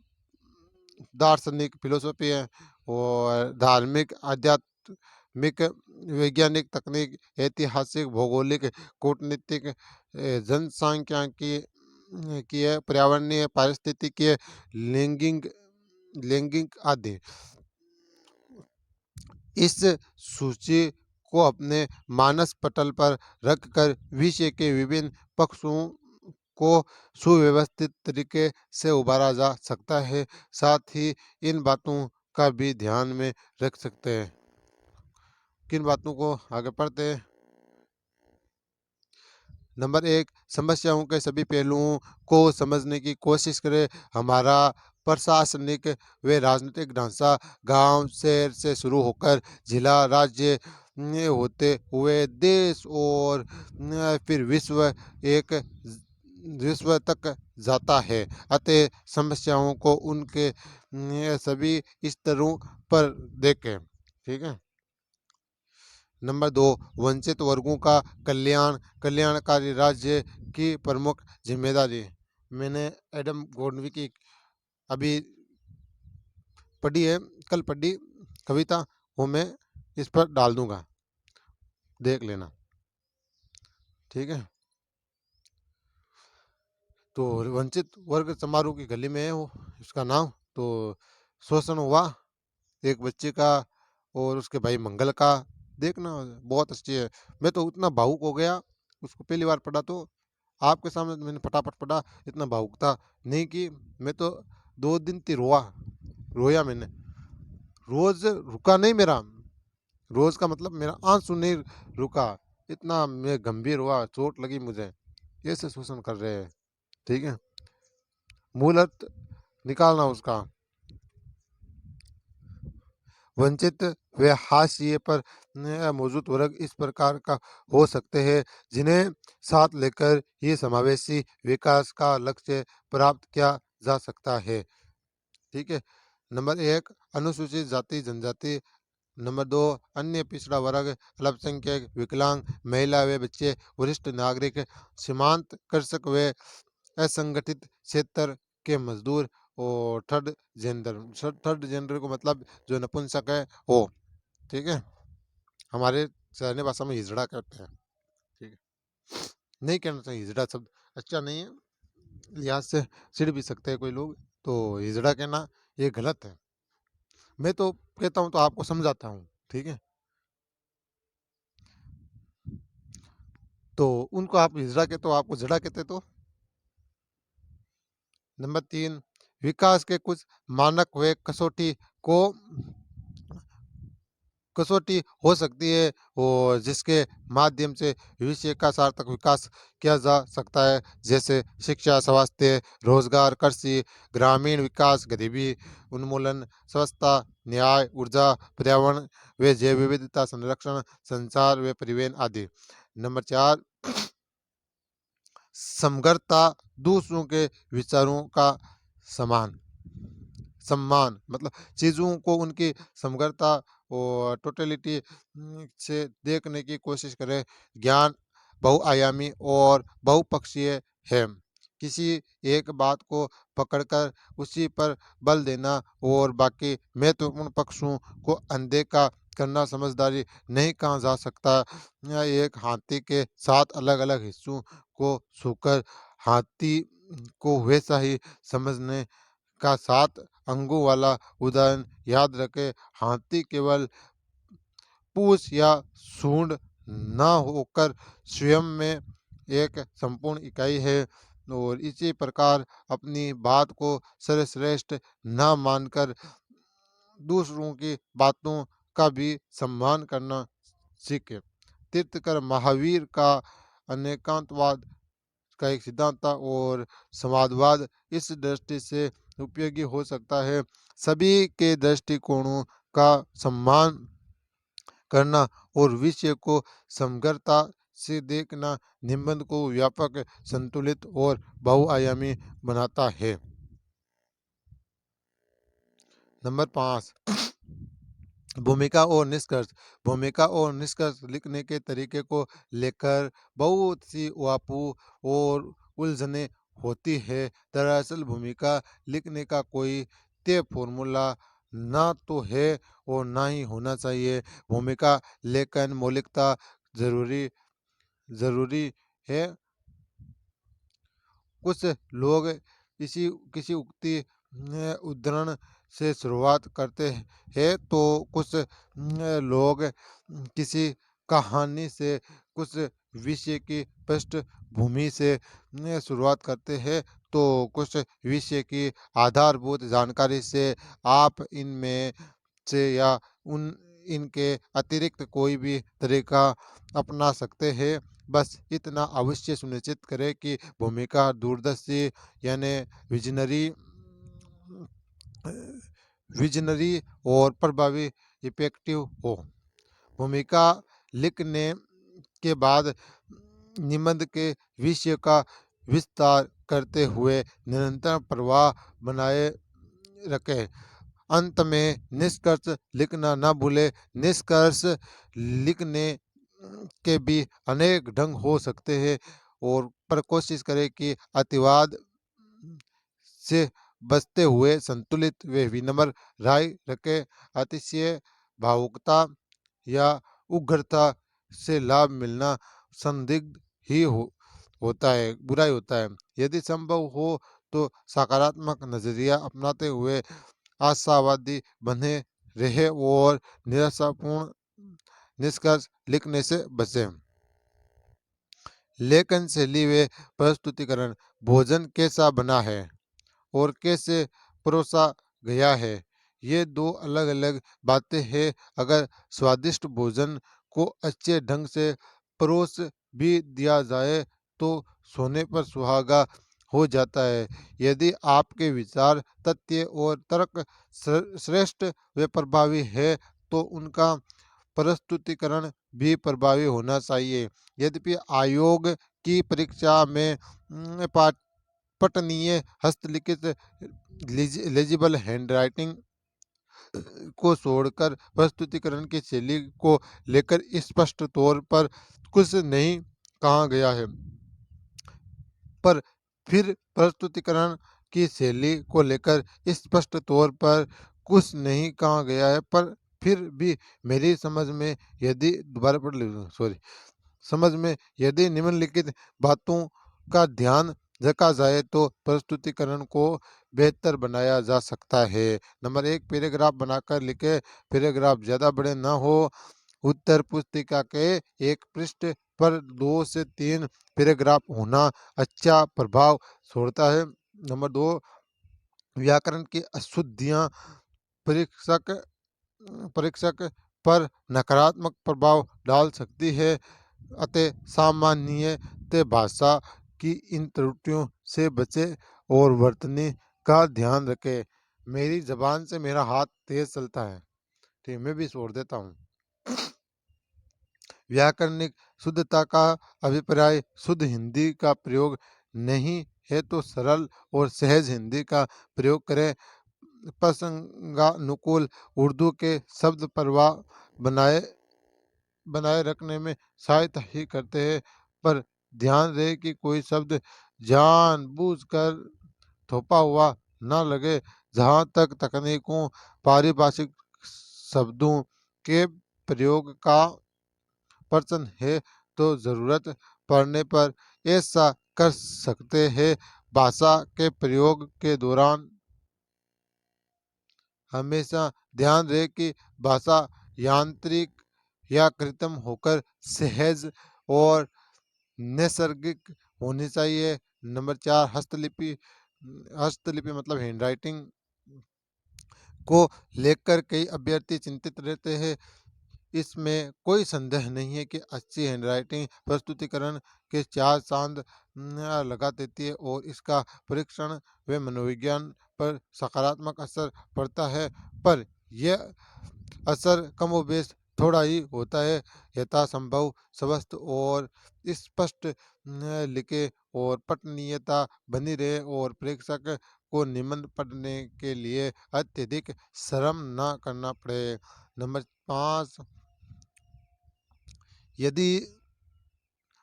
Speaker 1: दार्शनिक फिलोसफी है और धार्मिक आध्यात्मिक वैज्ञानिक तकनीक ऐतिहासिक भौगोलिक कूटनीतिक जनसांख्यिकी पर्यावरणीय पारिस्थितिकीय लैंगिक लैंगिक आदि। इस सूची को अपने मानस पटल पर रखकर विषय के विभिन्न पक्षों को सुव्यवस्थित तरीके से उभारा जा सकता है। साथ ही इन बातों का भी ध्यान में रख सकते हैं। किन बातों को आगे पढ़ते हैं। नंबर 1 समस्याओं के सभी पहलुओं को समझने की कोशिश करें। हमारा प्रशासनिक व राजनीतिक ढांचा गांव शहर से शुरू होकर जिला राज्य में होते हुए देश और फिर विश्व तक जाता है। अतः समस्याओं को उनके सभी स्तरों पर देखें। ठीक है। नंबर 2 वंचित वर्गों का कल्याणकारी राज्य की प्रमुख जिम्मेदारी। मैंने एडम गोडवी की अभी पढ़ी है, कल पढ़ी कविता, वो मैं इस पर डाल दूंगा, देख लेना। ठीक है। तो वंचित वर्ग समारोह की गली में है वो, इसका नाम। तो शोषण हुआ एक बच्चे का और उसके भाई मंगल का, देखना बहुत अच्छी है। मैं तो उतना भावुक हो गया उसको पहली बार पढ़ा, तो आपके सामने तो मैंने फटाफट पढ़ा, इतना भावुकता नहीं कि मैं तो 2 दिन रोया मैंने। रोज रुका नहीं मेरा, रोज का मतलब मेरा आंसू नहीं रुका, इतना मैं गंभीर हुआ, चोट लगी मुझे, ऐसे शोषण कर रहे हैं। ठीक है। मूल अर्थ निकालना उसका। वंचित व हाशिए पर मौजूद वर्ग इस प्रकार का हो सकते हैं जिन्हें साथ लेकर ये समावेशी विकास का लक्ष्य प्राप्त किया जा सकता है। ठीक है। नंबर 1 अनुसूचित जाति जनजाति। नंबर 2 अन्य पिछड़ा वर्ग, अल्पसंख्यक, विकलांग, महिला व बच्चे, वरिष्ठ नागरिक, सीमांत कृषक व असंगठित क्षेत्र के मजदूर और थर्ड जेंडर को मतलब जो नपुंसक है वो। ठीक है। हमारे शहरी भाषा में हिजड़ा कहते हैं। ठीक है। नहीं कहना चाहिए हिजड़ा शब्द, अच्छा नहीं है, लिहाज से चिढ़ भी सकते हैं कोई लोग, तो हिजड़ा कहना ये गलत है। मैं तो कहता हूँ तो आपको समझाता हूँ। ठीक है। तो उनको आप हिजड़ा कहते हो, आपको जड़ा कहते तो। नंबर 3 विकास के कुछ मानक व को कसौटी हो सकती है और जिसके माध्यम से विषय का सार्थक विकास किया जा सकता है, जैसे शिक्षा, स्वास्थ्य, रोजगार, कृषि, ग्रामीण विकास, गरीबी उन्मूलन, स्वच्छता, न्याय, ऊर्जा, पर्यावरण व जैव विविधता संरक्षण, संचार व परिवहन आदि। नंबर 4, समग्रता, दूसरों के विचारों का समान सम्मान, मतलब चीज़ों को उनकी समग्रता और टोटलिटी से देखने की कोशिश करें। ज्ञान बहुआयामी और बहुपक्षीय है। किसी एक बात को पकड़कर उसी पर बल देना और बाकी महत्वपूर्ण पक्षों को अनदेखा करना समझदारी नहीं कहा जा सकता। एक हाथी के 7 अलग-अलग हिस्सों को छूकर हाथी को वैसा ही समझने का 7 अंगों वाला उदाहरण याद रखें। हाथी केवल पूंछ या सूंड न होकर स्वयं में एक संपूर्ण इकाई है और इसी प्रकार अपनी बात को सर्वश्रेष्ठ न मानकर दूसरों की बातों का भी सम्मान करना सीखें। तीर्थंकर महावीर का अनेकांतवाद का एक सिद्धांत था और समाजवाद इस दृष्टि से उपयोगी हो सकता है। सभी के दृष्टिकोणों का सम्मान करना और विषय को समग्रता से देखना निबंध को व्यापक, संतुलित और बहुआयामी बनाता है। नंबर 5, भूमिका और निष्कर्ष। भूमिका और निष्कर्ष लिखने के तरीके को लेकर बहुत सी वापू और उलझने होती है। दरअसल भूमिका लिखने का कोई तय फॉर्मूला ना तो है और ना ही होना चाहिए। भूमिका लेखन मौलिकता जरूरी जरूरी है। कुछ लोग इसी किसी उक्ति उद्धरण से शुरुआत करते हैं तो कुछ लोग किसी कहानी से, कुछ विषय की पृष्ठभूमि से शुरुआत करते हैं तो कुछ विषय की आधारभूत जानकारी से। आप इनमें से या उन इनके अतिरिक्त कोई भी तरीका अपना सकते हैं। बस इतना अवश्य सुनिश्चित करें कि भूमिका दूरदर्शी यानी विजनरी विजनरी और प्रभावी इफेक्टिव हो। भूमिका लिखने के बाद निबंध के विषय का विस्तार करते हुए निरंतर प्रवाह बनाए रखें। अंत में निष्कर्ष लिखना न भूलें। निष्कर्ष लिखने के भी अनेक ढंग हो सकते हैं और पर कोशिश करें कि अतिवाद से बचते हुए संतुलित व विनम्र राय रखें। अतिशय भावुकता या उग्रता से लाभ मिलना संदिग्ध ही होता है, बुरा ही होता है। यदि संभव हो तो सकारात्मक नजरिया अपनाते हुए आशावादी बने रहे और निराशापूर्ण निष्कर्ष लिखने से बचें। लेखन शैली व प्रस्तुतिकरण। भोजन कैसा बना है और कैसे परोसा गया है, ये दो अलग अलग बातें हैं। अगर स्वादिष्ट भोजन को अच्छे ढंग से परोस भी दिया जाए तो सोने पर सुहागा हो जाता है। यदि आपके विचार, तथ्य और तर्क श्रेष्ठ व प्रभावी है तो उनका प्रस्तुतिकरण भी प्रभावी होना चाहिए। यद्यपि आयोग की परीक्षा में पठनीय हस्तलिखित लेजिबल हैंडराइटिंग को छोड़कर प्रस्तुतिकरण की शैली को लेकर स्पष्ट तौर पर कुछ नहीं कहा गया है, पर फिर प्रस्तुतिकरण की शैली को लेकर स्पष्ट तौर पर कुछ नहीं कहा गया है, पर फिर भी मेरी समझ में यदि दोबारा पढ़ सॉरी समझ में यदि निम्नलिखित बातों का ध्यान रखा जाए तो प्रस्तुतिकरण को बेहतर बनाया जा सकता है। नंबर 1, पैराग्राफ बनाकर लिखे। पैराग्राफ ज़्यादा बड़े ना हो। उत्तर पुस्तिका के एक पृष्ठ पर 2 से 3 पैराग्राफ होना अच्छा प्रभाव छोड़ता है। नंबर 2, व्याकरण की अशुद्धियाँ परीक्षक परीक्षक पर नकारात्मक प्रभाव डाल सकती है। अतः सामान्यतः भाषा की इन त्रुटियों से बचें और वर्तनी का ध्यान रखें। मेरी जबान से मेरा हाथ तेज चलता है, ठीक, मैं भी छोड़ देता हूँ। व्याकरणिक शुद्धता का अभिप्राय शुद्ध हिंदी का प्रयोग नहीं है तो सरल और सहज हिंदी का प्रयोग करें। प्रसंगानुकूल उर्दू के शब्द प्रवाह बनाए बनाए रखने में सहायता ही करते हैं, पर ध्यान रहे कि कोई शब्द जानबूझकर थोपा हुआ न लगे। जहाँ तक तकनीकों पारिभाषिक शब्दों के प्रयोग का प्रश्न है तो जरूरत पड़ने पर ऐसा कर सकते हैं। भाषा के प्रयोग के दौरान हमेशा ध्यान रहे कि भाषा यांत्रिक या कृत्रिम होकर सहज और नैसर्गिक होनी चाहिए। नंबर 4, हस्तलिपि। हस्तलिपि मतलब हैंडराइटिंग को लेकर कई अभ्यर्थी चिंतित रहते हैं। इसमें कोई संदेह नहीं है कि अच्छी हैंडराइटिंग प्रस्तुतिकरण के 4 चांद लगा देती है और इसका परीक्षण व मनोविज्ञान पर सकारात्मक असर पड़ता है, पर यह असर कमोबेश थोड़ा ही होता है। यथासंभव स्पष्ट और स्पष्ट लिखे और पठनीयता बनी रहे और प्रेक्षक को निबंध पढ़ने के लिए अत्यधिक श्रम न करना पड़े। नंबर 5, यदि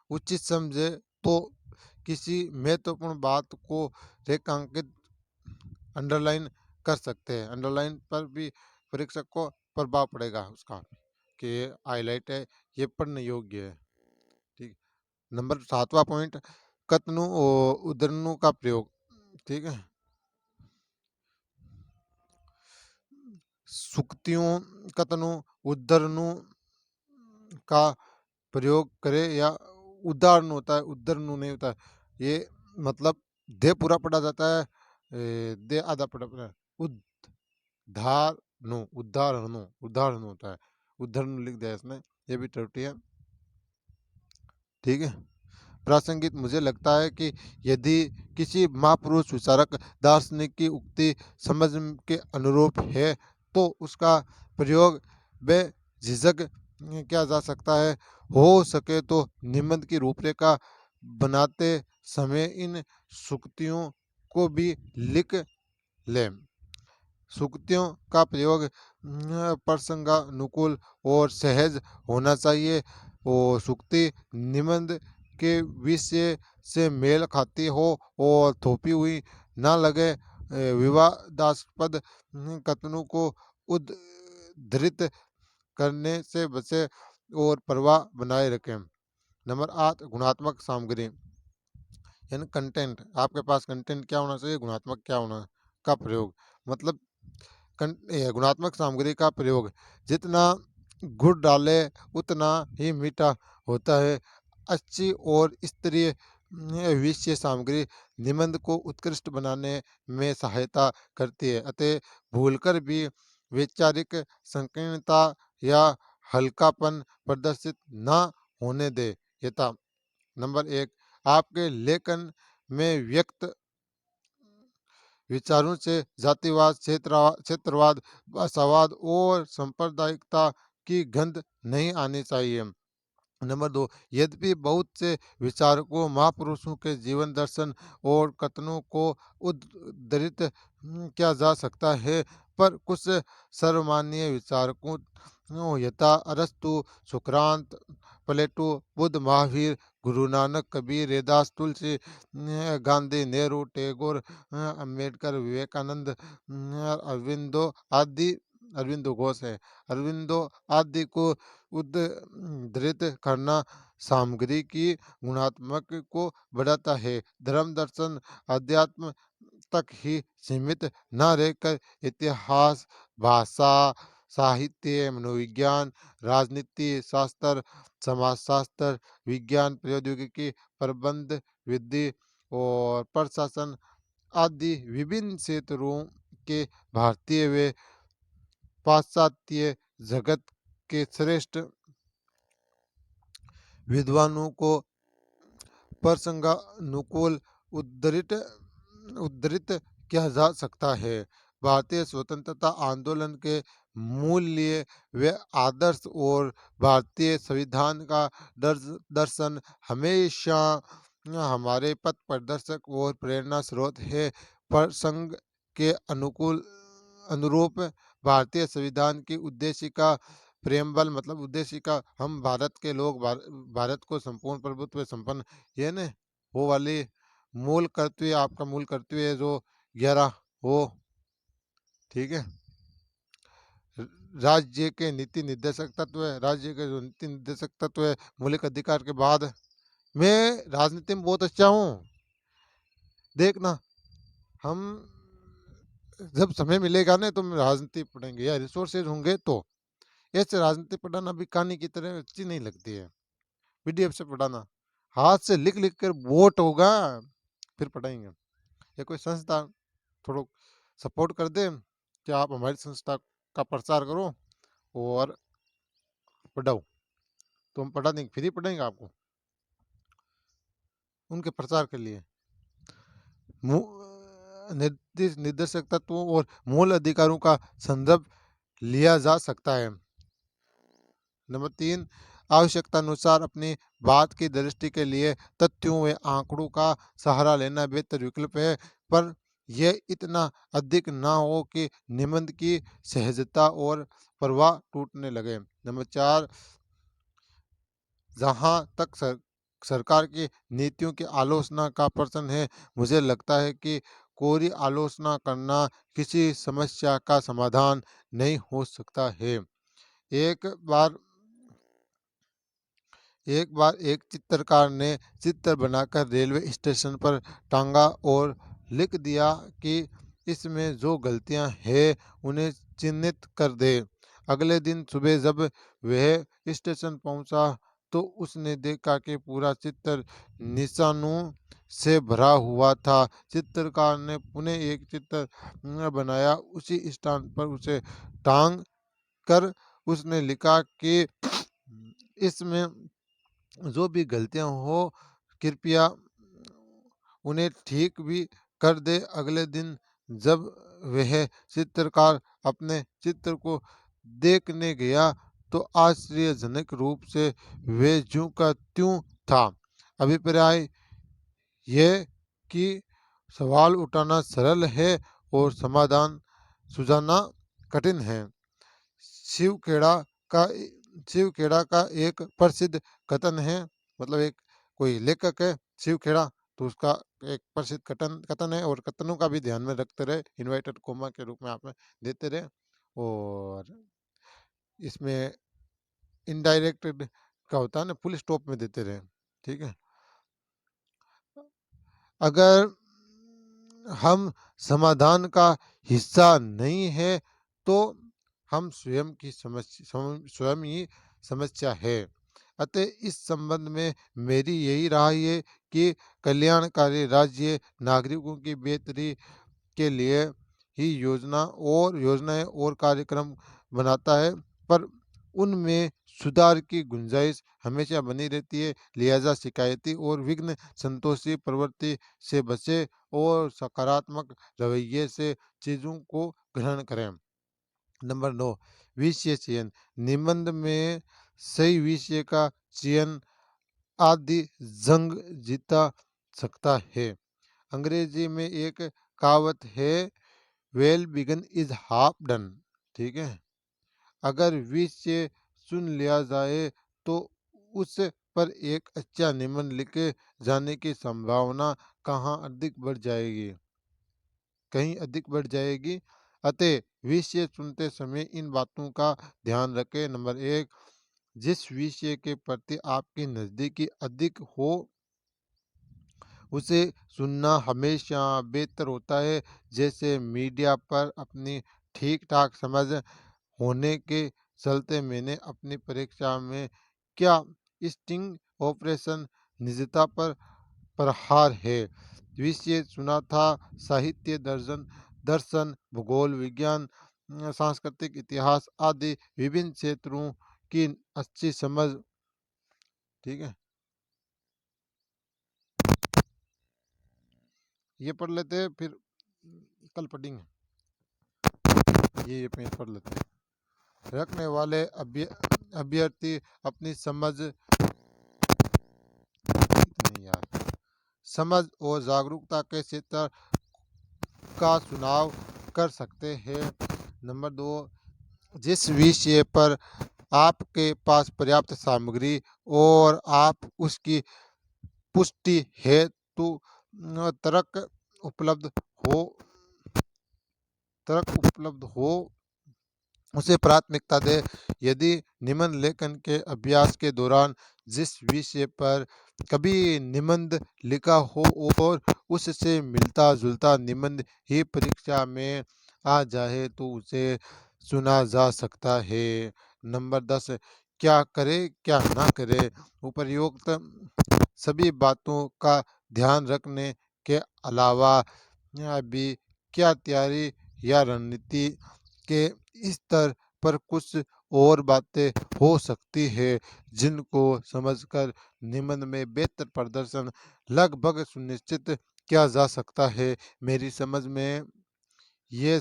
Speaker 1: उचित समझे तो किसी महत्वपूर्ण बात को रेखांकित अंडरलाइन कर सकते हैं। अंडरलाइन पर भी परीक्षक को प्रभाव पड़ेगा उसका कि ये हाईलाइट है, ये पढ़ने योग्य है। ठीक। नंबर 7वां पॉइंट, कथनों और उद्धरणों का प्रयोग। ठीक है। सूक्तियों, कथनों, उद्धरणों का प्रयोग करे या उदाहरण होता है, उद्धरण नहीं होता है। ये मतलब दे पूरा पढ़ा जाता है, दे आधा पढ़ा है। उद्धारणों, उदाहरणों, उदाहरण होता है, उद्धरण लिख दिया इसने, ये भी त्रुटि है। ठीक है। प्रासंगिक मुझे लगता है कि यदि किसी महापुरुष विचारक दार्शनिक की उक्ति समझ के अनुरूप है तो उसका प्रयोग बेझिझक किया जा सकता है। हो सके तो निबंध की रूपरेखा बनाते समय इन सूक्तियों को भी लिख लें। सूक्तियों का प्रयोग प्रसंगानुकूल और सहज होना चाहिए और सूक्ति निबंध के विषय से मेल खाती हो और थोपी हुई ना लगे। विवादास्पद कथनों को उद्धृत करने से बचे और प्रवाह बनाए रखें। नंबर 8, गुणात्मक सामग्री यानी कंटेंट। आपके पास कंटेंट क्या होना चाहिए, गुणात्मक क्या होना का प्रयोग। मतलब गुणात्मक सामग्री का प्रयोग जितना गुड़ डाले उतना ही मीठा होता है। अच्छी और स्तरीय विषय सामग्री निबंध को उत्कृष्ट बनाने में सहायता करती है, अतः भूलकर भी वैचारिक संकीर्णता या हल्कापन प्रदर्शित न होने दे। यथा नंबर 1, आपके लेखन में व्यक्त विचारों से जातिवाद, क्षेत्रवाद, भाषावाद और सांप्रदायिकता की गंध नहीं आनी चाहिए। नंबर 2, यद्यपि बहुत से विचारकों महापुरुषों के जीवन दर्शन और कथनों को उद्धृत किया जा सकता है, पर कुछ सर्वमान्य विचारकों यथा अरस्तु, सुकरांत, प्लेटो, बुद्ध, महावीर, गुरु नानक, कबीर, रैदास, तुलसी, गांधी, नेहरू, टैगोर, अम्बेडकर, विवेकानंद, अरविंदो आदि, अरविंदो घोष है, अरविंदो आदि को उद्धृत करना सामग्री की गुणात्मक को बढ़ाता है। धर्म, दर्शन, अध्यात्म तक ही सीमित न रहकर इतिहास, भाषा, साहित्य, मनोविज्ञान, राजनीति शास्त्र, समाजशास्त्र, विज्ञान, प्रौद्योगिकी, प्रबंध, विधि और प्रशासन आदि विभिन्न क्षेत्रों के भारतीय व पाश्चात्य जगत के श्रेष्ठ विद्वानों को प्रसंगानुकूल उद्धृत उद्धृत किया जा सकता है। भारतीय स्वतंत्रता आंदोलन के मूल्य व आदर्श और भारतीय संविधान का दर्शन हमेशा हमारे पथ प्रदर्शक और प्रेरणा स्रोत है। प्रसंग के अनुकूल अनुरूप भारतीय संविधान की उद्देशिका प्रेमबल मतलब उद्देशिका हम भारत के लोग भारत को संपूर्ण प्रभुत्व संपन्न ये न वो वाली मूल कर्तव्य आपका मूल कर्तव्य है जो 11 वो ठीक है। राज्य के नीति निर्देशक तत्व है, राज्य के जो नीति निर्देशक तत्व है मौलिक अधिकार के बाद मैं राजनीति में बहुत अच्छा हूँ। देखना हम जब समय मिलेगा ना तो हम राजनीति पढ़ेंगे या रिसोर्सेज होंगे तो ऐसे राजनीति पढ़ाना भी कहानी की तरह अच्छी नहीं लगती है। पीडीएफ से पढ़ाना हाथ से लिख लिख कर वोट होगा फिर पढ़ाएंगे। या कोई संस्था थोड़ा सपोर्ट कर दे कि आप हमारी संस्था का प्रचार करो और पढ़ाओ तो हम पढ़ा देंगे फ्री पढ़ाएंगे आपको उनके प्रचार के लिए। निर्देशक तत्वों और मूल अधिकारों का संदर्भ लिया जा सकता है। नंबर 3 आवश्यकता अनुसार अपनी बात की दृष्टि के लिए तथ्यों व आंकड़ों का सहारा लेना बेहतर विकल्प है पर यह इतना अधिक ना हो कि निबंध की सहजता और प्रवाह टूटने लगे। नंबर 4 जहां तक सरकार की नीतियों की आलोचना का प्रश्न है मुझे लगता है कि कोरी आलोचना करना किसी समस्या का समाधान नहीं हो सकता है। एक बार एक चित्रकार ने चित्र बनाकर रेलवे स्टेशन पर टांगा और लिख दिया कि इसमें जो गलतियां हैं उन्हें चिन्हित कर दे। अगले दिन सुबह जब वह स्टेशन पहुंचा तो उसने देखा कि पूरा चित्र निशानों से भरा हुआ था। चित्रकार ने पुनः एक चित्र बनाया उसी स्थान पर उसे टांग कर उसने लिखा कि इसमें जो भी गलतियां हो कृपया उन्हें ठीक भी कर दे। अगले दिन जब वह चित्रकार अपने चित्र को देखने गया तो आश्चर्यजनक रूप से वे ज्यों का त्यों था। अभिप्राय यह कि सवाल उठाना सरल है और समाधान सुझाना कठिन है। शिव खेड़ा का शिव खेड़ा का एक प्रसिद्ध कथन है मतलब एक कोई लेखक है शिव खेड़ा तो उसका एक प्रसिद्ध कथन कथन है और कथनों का भी ध्यान में रखते रहे इन्वर्टेड कोमा के रूप में आप देते रहे और इसमें इनडायरेक्टेड का होता है ना फुल स्टॉप में देते रहे। ठीक है। अगर हम समाधान का हिस्सा नहीं है तो हम स्वयं की स्वयं ही समस्या है। अतः इस संबंध में मेरी यही राय है कि कल्याणकारी राज्य नागरिकों की बेहतरी के लिए ही योजनाएं और कार्यक्रम बनाता है पर उनमें सुधार की गुंजाइश हमेशा बनी रहती है। लिहाजा शिकायती और विघ्न संतोषी प्रवृत्ति से बचे और सकारात्मक रवैये से चीजों को ग्रहण करें। नंबर 9 विषय चयन निबंध में सही विषय का चयन आदि जंग जीता सकता है। अंग्रेजी में एक कहावत है well begun is half done. ठीक है। अगर विषय चुन लिया जाए तो उस पर एक अच्छा निबंध लिखे जाने की संभावना कहीं अधिक बढ़ जाएगी। अतः विषय चुनते समय इन बातों का ध्यान रखें। नंबर 1 जिस विषय के प्रति आपकी नज़दीकी अधिक हो उसे सुनना हमेशा बेहतर होता है। जैसे मीडिया पर अपनी ठीक ठाक समझ होने के चलते मैंने अपनी परीक्षा में क्या स्टिंग ऑपरेशन निजता पर प्रहार है विषय चुना था साहित्य दर्शन दर्शन भूगोल विज्ञान सांस्कृतिक इतिहास आदि विभिन्न क्षेत्रों की अच्छी समझ। ठीक है। ये पढ़ लेते हैं फिर कल पढ़ेंगे। ये पेज पढ़ लेते हैं। रखने वाले अभ्यर्थी अपनी समझ और जागरूकता के क्षेत्र का चुनाव कर सकते हैं। नंबर 2, जिस विषय पर आपके पास पर्याप्त सामग्री और आप उसकी पुष्टि हेतु तर्क उपलब्ध हो उसे प्राथमिकता दे। यदि निबंध लेखन के अभ्यास के दौरान जिस विषय पर कभी निबंध लिखा हो और उससे मिलता जुलता निबंध ही परीक्षा में आ जाए तो उसे चुना जा सकता है। नंबर 10, क्या करे क्या ना करे। उपर्युक्त सभी बातों का ध्यान रखने के अलावा भी क्या तैयारी या रणनीति के स्तर पर कुछ और बातें हो सकती है जिनको समझकर निबंध में बेहतर प्रदर्शन लगभग सुनिश्चित किया जा सकता है। मेरी समझ में ये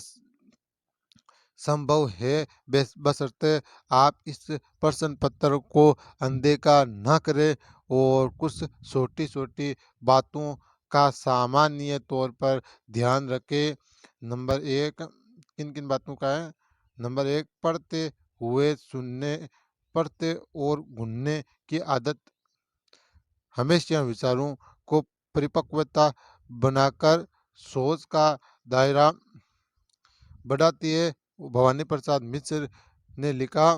Speaker 1: संभव है बशर्ते आप इस प्रश्न पत्र को अनदेखा न करें और कुछ छोटी छोटी बातों का सामान्य तौर पर ध्यान रखें। नंबर 1, किन किन बातों का है। नंबर 1, पढ़ते और घुनने की आदत हमेशा विचारों को परिपक्वता बनाकर सोच का दायरा बढ़ाती है। भवानी प्रसाद मिश्र ने लिखा,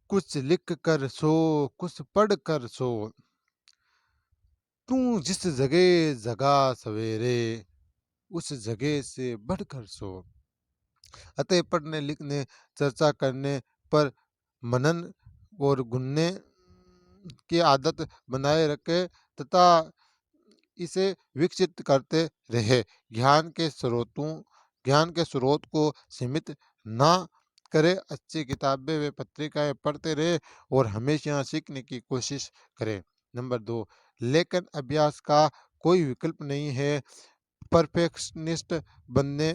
Speaker 1: कुछ लिख कर सो कुछ पढ़ कर सो, तू जिस जगह जगा सवेरे उस जगह से बढ़कर सो। अतः पढ़ने लिखने चर्चा करने पर मनन और गुनने की आदत बनाए रखे तथा इसे विकसित करते रहे। ज्ञान के स्रोत को सीमित ना करे। अच्छी किताबें व पत्रिकाएं पढ़ते रहे और हमेशा सीखने की कोशिश करें। नंबर 2, लेखन अभ्यास का कोई विकल्प नहीं है। परफेक्शनिस्ट बनने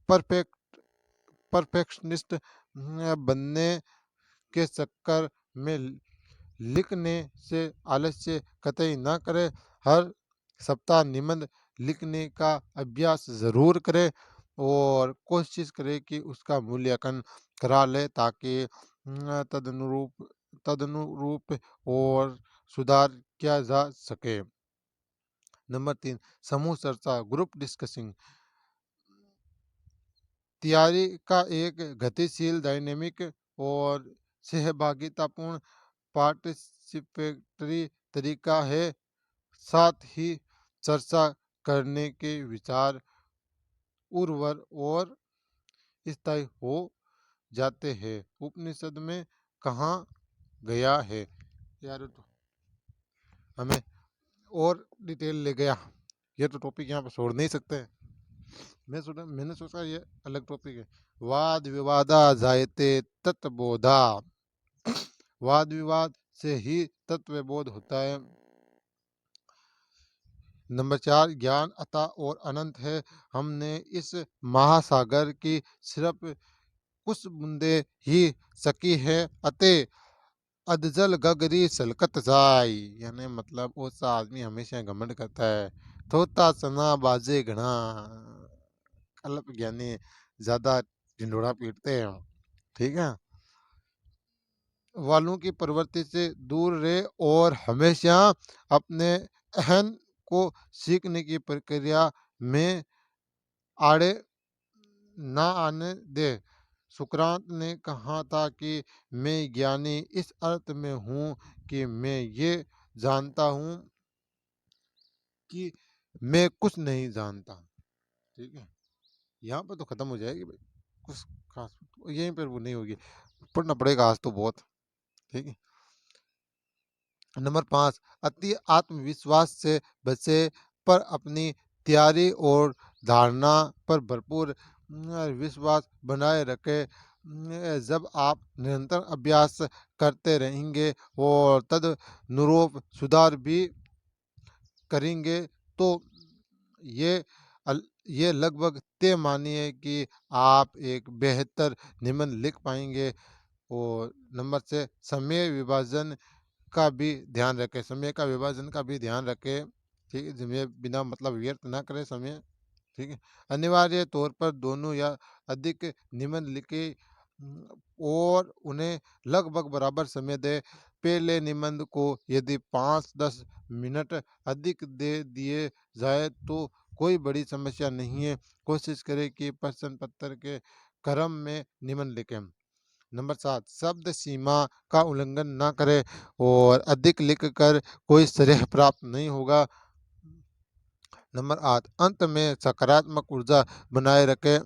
Speaker 1: परफेक्ट परफेक्शनिस्ट बनने के चक्कर में लिखने से आलस्य कतई न करें। हर सप्ताह निबंध लिखने का अभ्यास जरूर करें और कोशिश करें कि उसका मूल्यांकन करा ले ताकि तदनुरूप और सुधार किया जा सके। नंबर 3, समूह चर्चा ग्रुप डिस्कसिंग तैयारी का एक गतिशील, डायनेमिक और सहभागितापूर्ण पार्टिसिपेटरी तरीका है। साथ ही चर्चा करने के विचार उर्वर और स्थायी हो जाते हैं। उपनिषद में कहा गया है, यार तो हमें और डिटेल ले गया, ये तो टॉपिक यहाँ पर छोड़ नहीं सकते। मैंने सोचा ये अलग टॉपिक है। वाद विवादा जायते तत्वबोधा, वाद विवाद से ही तत्वबोध होता है। नंबर 4, ज्ञान अता और अनंत है। हमने इस महासागर की सिर्फ कुछ बूंदे ही सकी है। अतः अधजल गगरी सलकत जाय, यानी मतलब वो सा आदमी हमेशा घमंड करता है। थोता सना बाजे घना, अल्प ज्ञानी ज्यादा ढिंडोरा पीटते हैं। ठीक है। वालों की प्रवृत्ति से दूर रहे और हमेशा अपने अहन को सीखने की प्रक्रिया में आड़े ना आने दे। सुकरात ने कहा था कि मैं ज्ञानी इस अर्थ में हूँ कि मैं ये जानता हूँ कि मैं कुछ नहीं जानता। ठीक है, यहाँ पर तो खत्म हो जाएगी भाई, कुछ खास यहीं पर वो नहीं होगी, पढ़ना पड़ेगा आज तो बहुत। ठीक है। नंबर 5, अति आत्मविश्वास से बचे पर अपनी तैयारी और धारणा पर भरपूर विश्वास बनाए रखे। जब आप निरंतर अभ्यास करते रहेंगे और तदनुरूप सुधार भी करेंगे तो ये ये लगभग तय मानिए कि आप एक बेहतर निबंध लिख पाएँगे। और नंबर 6, समय विभाजन का भी ध्यान रखें, समय का विभाजन का भी ध्यान रखें, ठीक है? जिन्हें बिना मतलब व्यर्थ ना करें समय, ठीक है? अनिवार्य तौर पर दोनों या अधिक निबंध लिखें और उन्हें लगभग बराबर समय दें। पहले निबंध को यदि 5-10 मिनट अधिक दे दिए जाए तो कोई बड़ी समस्या नहीं है। कोशिश करें कि प्रश्न पत्र के क्रम में निबंध लिखें। नंबर 7, शब्द सीमा का उल्लंघन ना करें और अधिक लिखकर कोई श्रेय प्राप्त नहीं होगा। नंबर 8, अंत में सकारात्मक ऊर्जा बनाए रखें।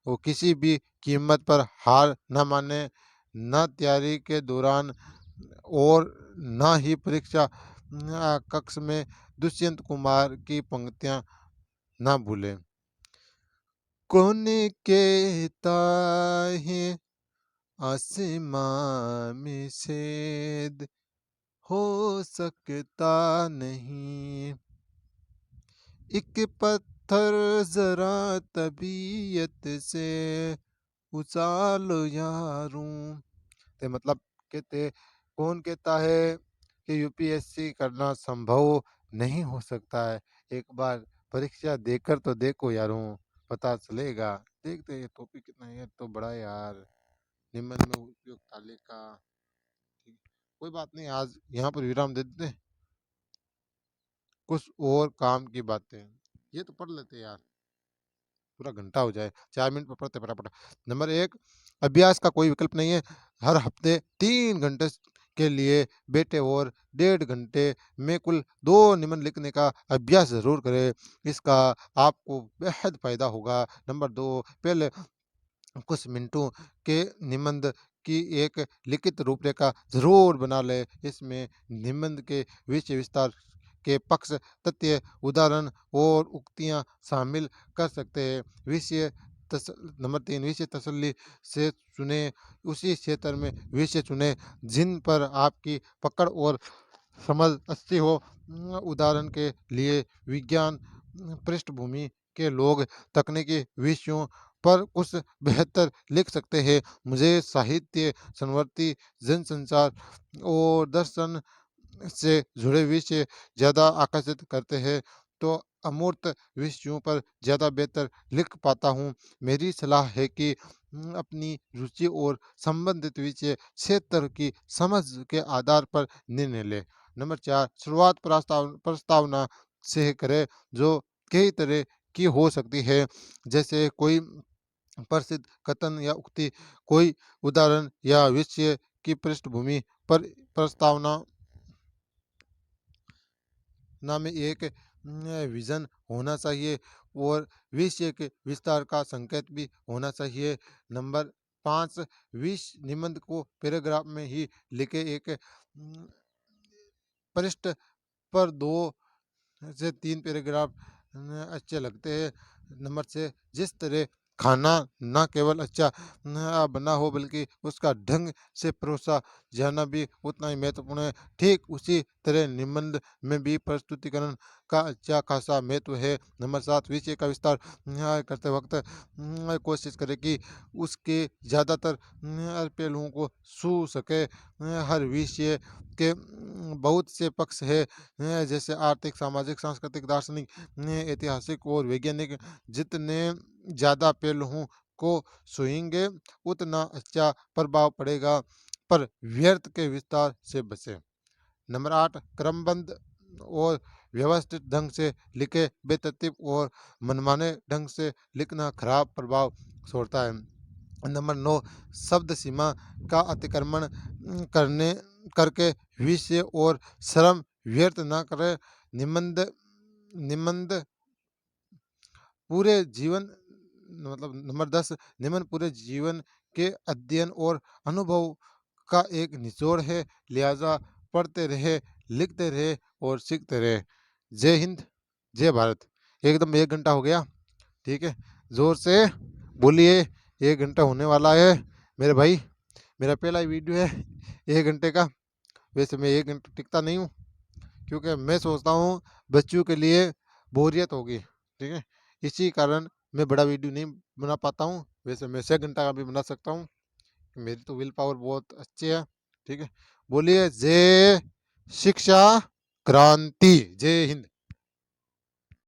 Speaker 1: वो किसी भी कीमत पर हार न माने, ना तैयारी के दौरान और ना ही परीक्षा कक्ष में दुष्यंत कुमार की पंक्तियां ना भूलें। कौन कहता है आसमां में छेद हो सकता नहीं, एक पत्थर जरा तबीयत से उछालो यारों। ते मतलब कहते, कौन कहता है कि यूपीएससी करना संभव नहीं हो सकता है, एक बार परीक्षा देकर तो देखो यारों, पता चलेगा। देखते हैं टॉपिक कितना है यार, तो बड़ा है यार, निम्न में उपयोग ताले का। ठीक है, कोई बात नहीं, आज यहाँ पर विराम दे देते हैं, कुछ और काम की बातें, ये तो पढ़ लेते हैं यार, पूरा घंटा हो जाए, 4 मिनट पर पढ़ते फटाफट। नंबर 1, अभ्यास का कोई विकल्प नहीं है। हर हफ्ते 3 घंटे के लिए बैठे और 1.5 घंटे में कुल 2 निबंध लिखने का अभ्यास जरूर करें, इसका आपको बेहद फायदा होगा। नंबर 2, पहले कुछ मिनटों के निबंध की एक लिखित रूपरेखा जरूर बना ले। इसमें निबंध के विषय विस्तार के पक्ष, तथ्य, उदाहरण और उक्तियां शामिल कर सकते हैं। विषय नंबर 3, विषय तसल्ली से चुने, उसी क्षेत्र में विषय चुने जिन पर आपकी पकड़ और समझ अच्छी हो। उदाहरण के लिए विज्ञान पृष्ठभूमि के लोग तकनीकी विषयों पर कुछ बेहतर लिख सकते हैं। मुझे साहित्य, संस्कृति, जनसंचार और दर्शन से जुड़े विषय ज़्यादा आकर्षित करते हैं, तो अमूर्त विषयों पर ज़्यादा बेहतर लिख पाता हूँ। मेरी सलाह है कि अपनी रुचि और संबंधित विषय क्षेत्र की समझ के आधार पर निर्णय लें। नंबर 4, शुरुआत प्रस्तावना से करें, जो कई तरह की हो सकती है, जैसे कोई प्रसिद्ध कथन या उक्ति, कोई उदाहरण या विषय की पृष्ठभूमि पर प्रस्तावना ना में एक विज़न होना चाहिए और विषय के विस्तार का संकेत भी होना चाहिए। नंबर 5, निबंध को पैराग्राफ में ही लिखे, एक पृष्ठ पर 2 से 3 पैराग्राफ अच्छे लगते हैं। नंबर 6, जिस तरह खाना ना केवल अच्छा बना हो बल्कि उसका ढंग से परोसा जाना भी उतना ही महत्वपूर्ण है। ठीक उसी तरह निबंध में भी प्रस्तुतिकरण का अच्छा खासा महत्व है। नंबर 7, विषय का विस्तार करते वक्त कोशिश करें कि उसके ज़्यादातर पहलुओं को छू सके। हर विषय के बहुत से पक्ष है, जैसे आर्थिक, सामाजिक, सांस्कृतिक, दार्शनिक, ऐतिहासिक और वैज्ञानिक। जितने ज़्यादा पहलुओं को छुएंगे उतना अच्छा प्रभाव पड़ेगा, पर व्यर्थ के विस्तार से बचें। नंबर 8, क्रमबद्ध और व्यवस्थित ढंग से लिखे, बेतरतीब और मनमाने ढंग से लिखना खराब प्रभाव छोड़ता है। नंबर 9, शब्द सीमा का अतिक्रमण करने करके विषय और श्रम व्यर्थ ना करें। निबंध निबंध पूरे जीवन मतलब नंबर 10, निबंध पूरे जीवन के अध्ययन और अनुभव का एक निचोड़ है, लिहाजा पढ़ते रहे, लिखते रहे और सीखते रहे। जय हिंद, जय भारत। एकदम 1 घंटा हो गया, ठीक है, जोर से बोलिए, 1 घंटा होने वाला है मेरे भाई। मेरा पहला ही वीडियो है 1 घंटे का। वैसे मैं 1 घंटा टिकता नहीं हूँ, क्योंकि मैं सोचता हूँ बच्चों के लिए बोरियत होगी, ठीक है। इसी कारण मैं बड़ा वीडियो नहीं बना पाता हूँ। वैसे मैं 6 घंटा का भी बना सकता हूँ। मेरी तो विल पावर बहुत अच्छी है। ठीक है, बोलिए जय शिक्षा क्रांति, जय हिंद।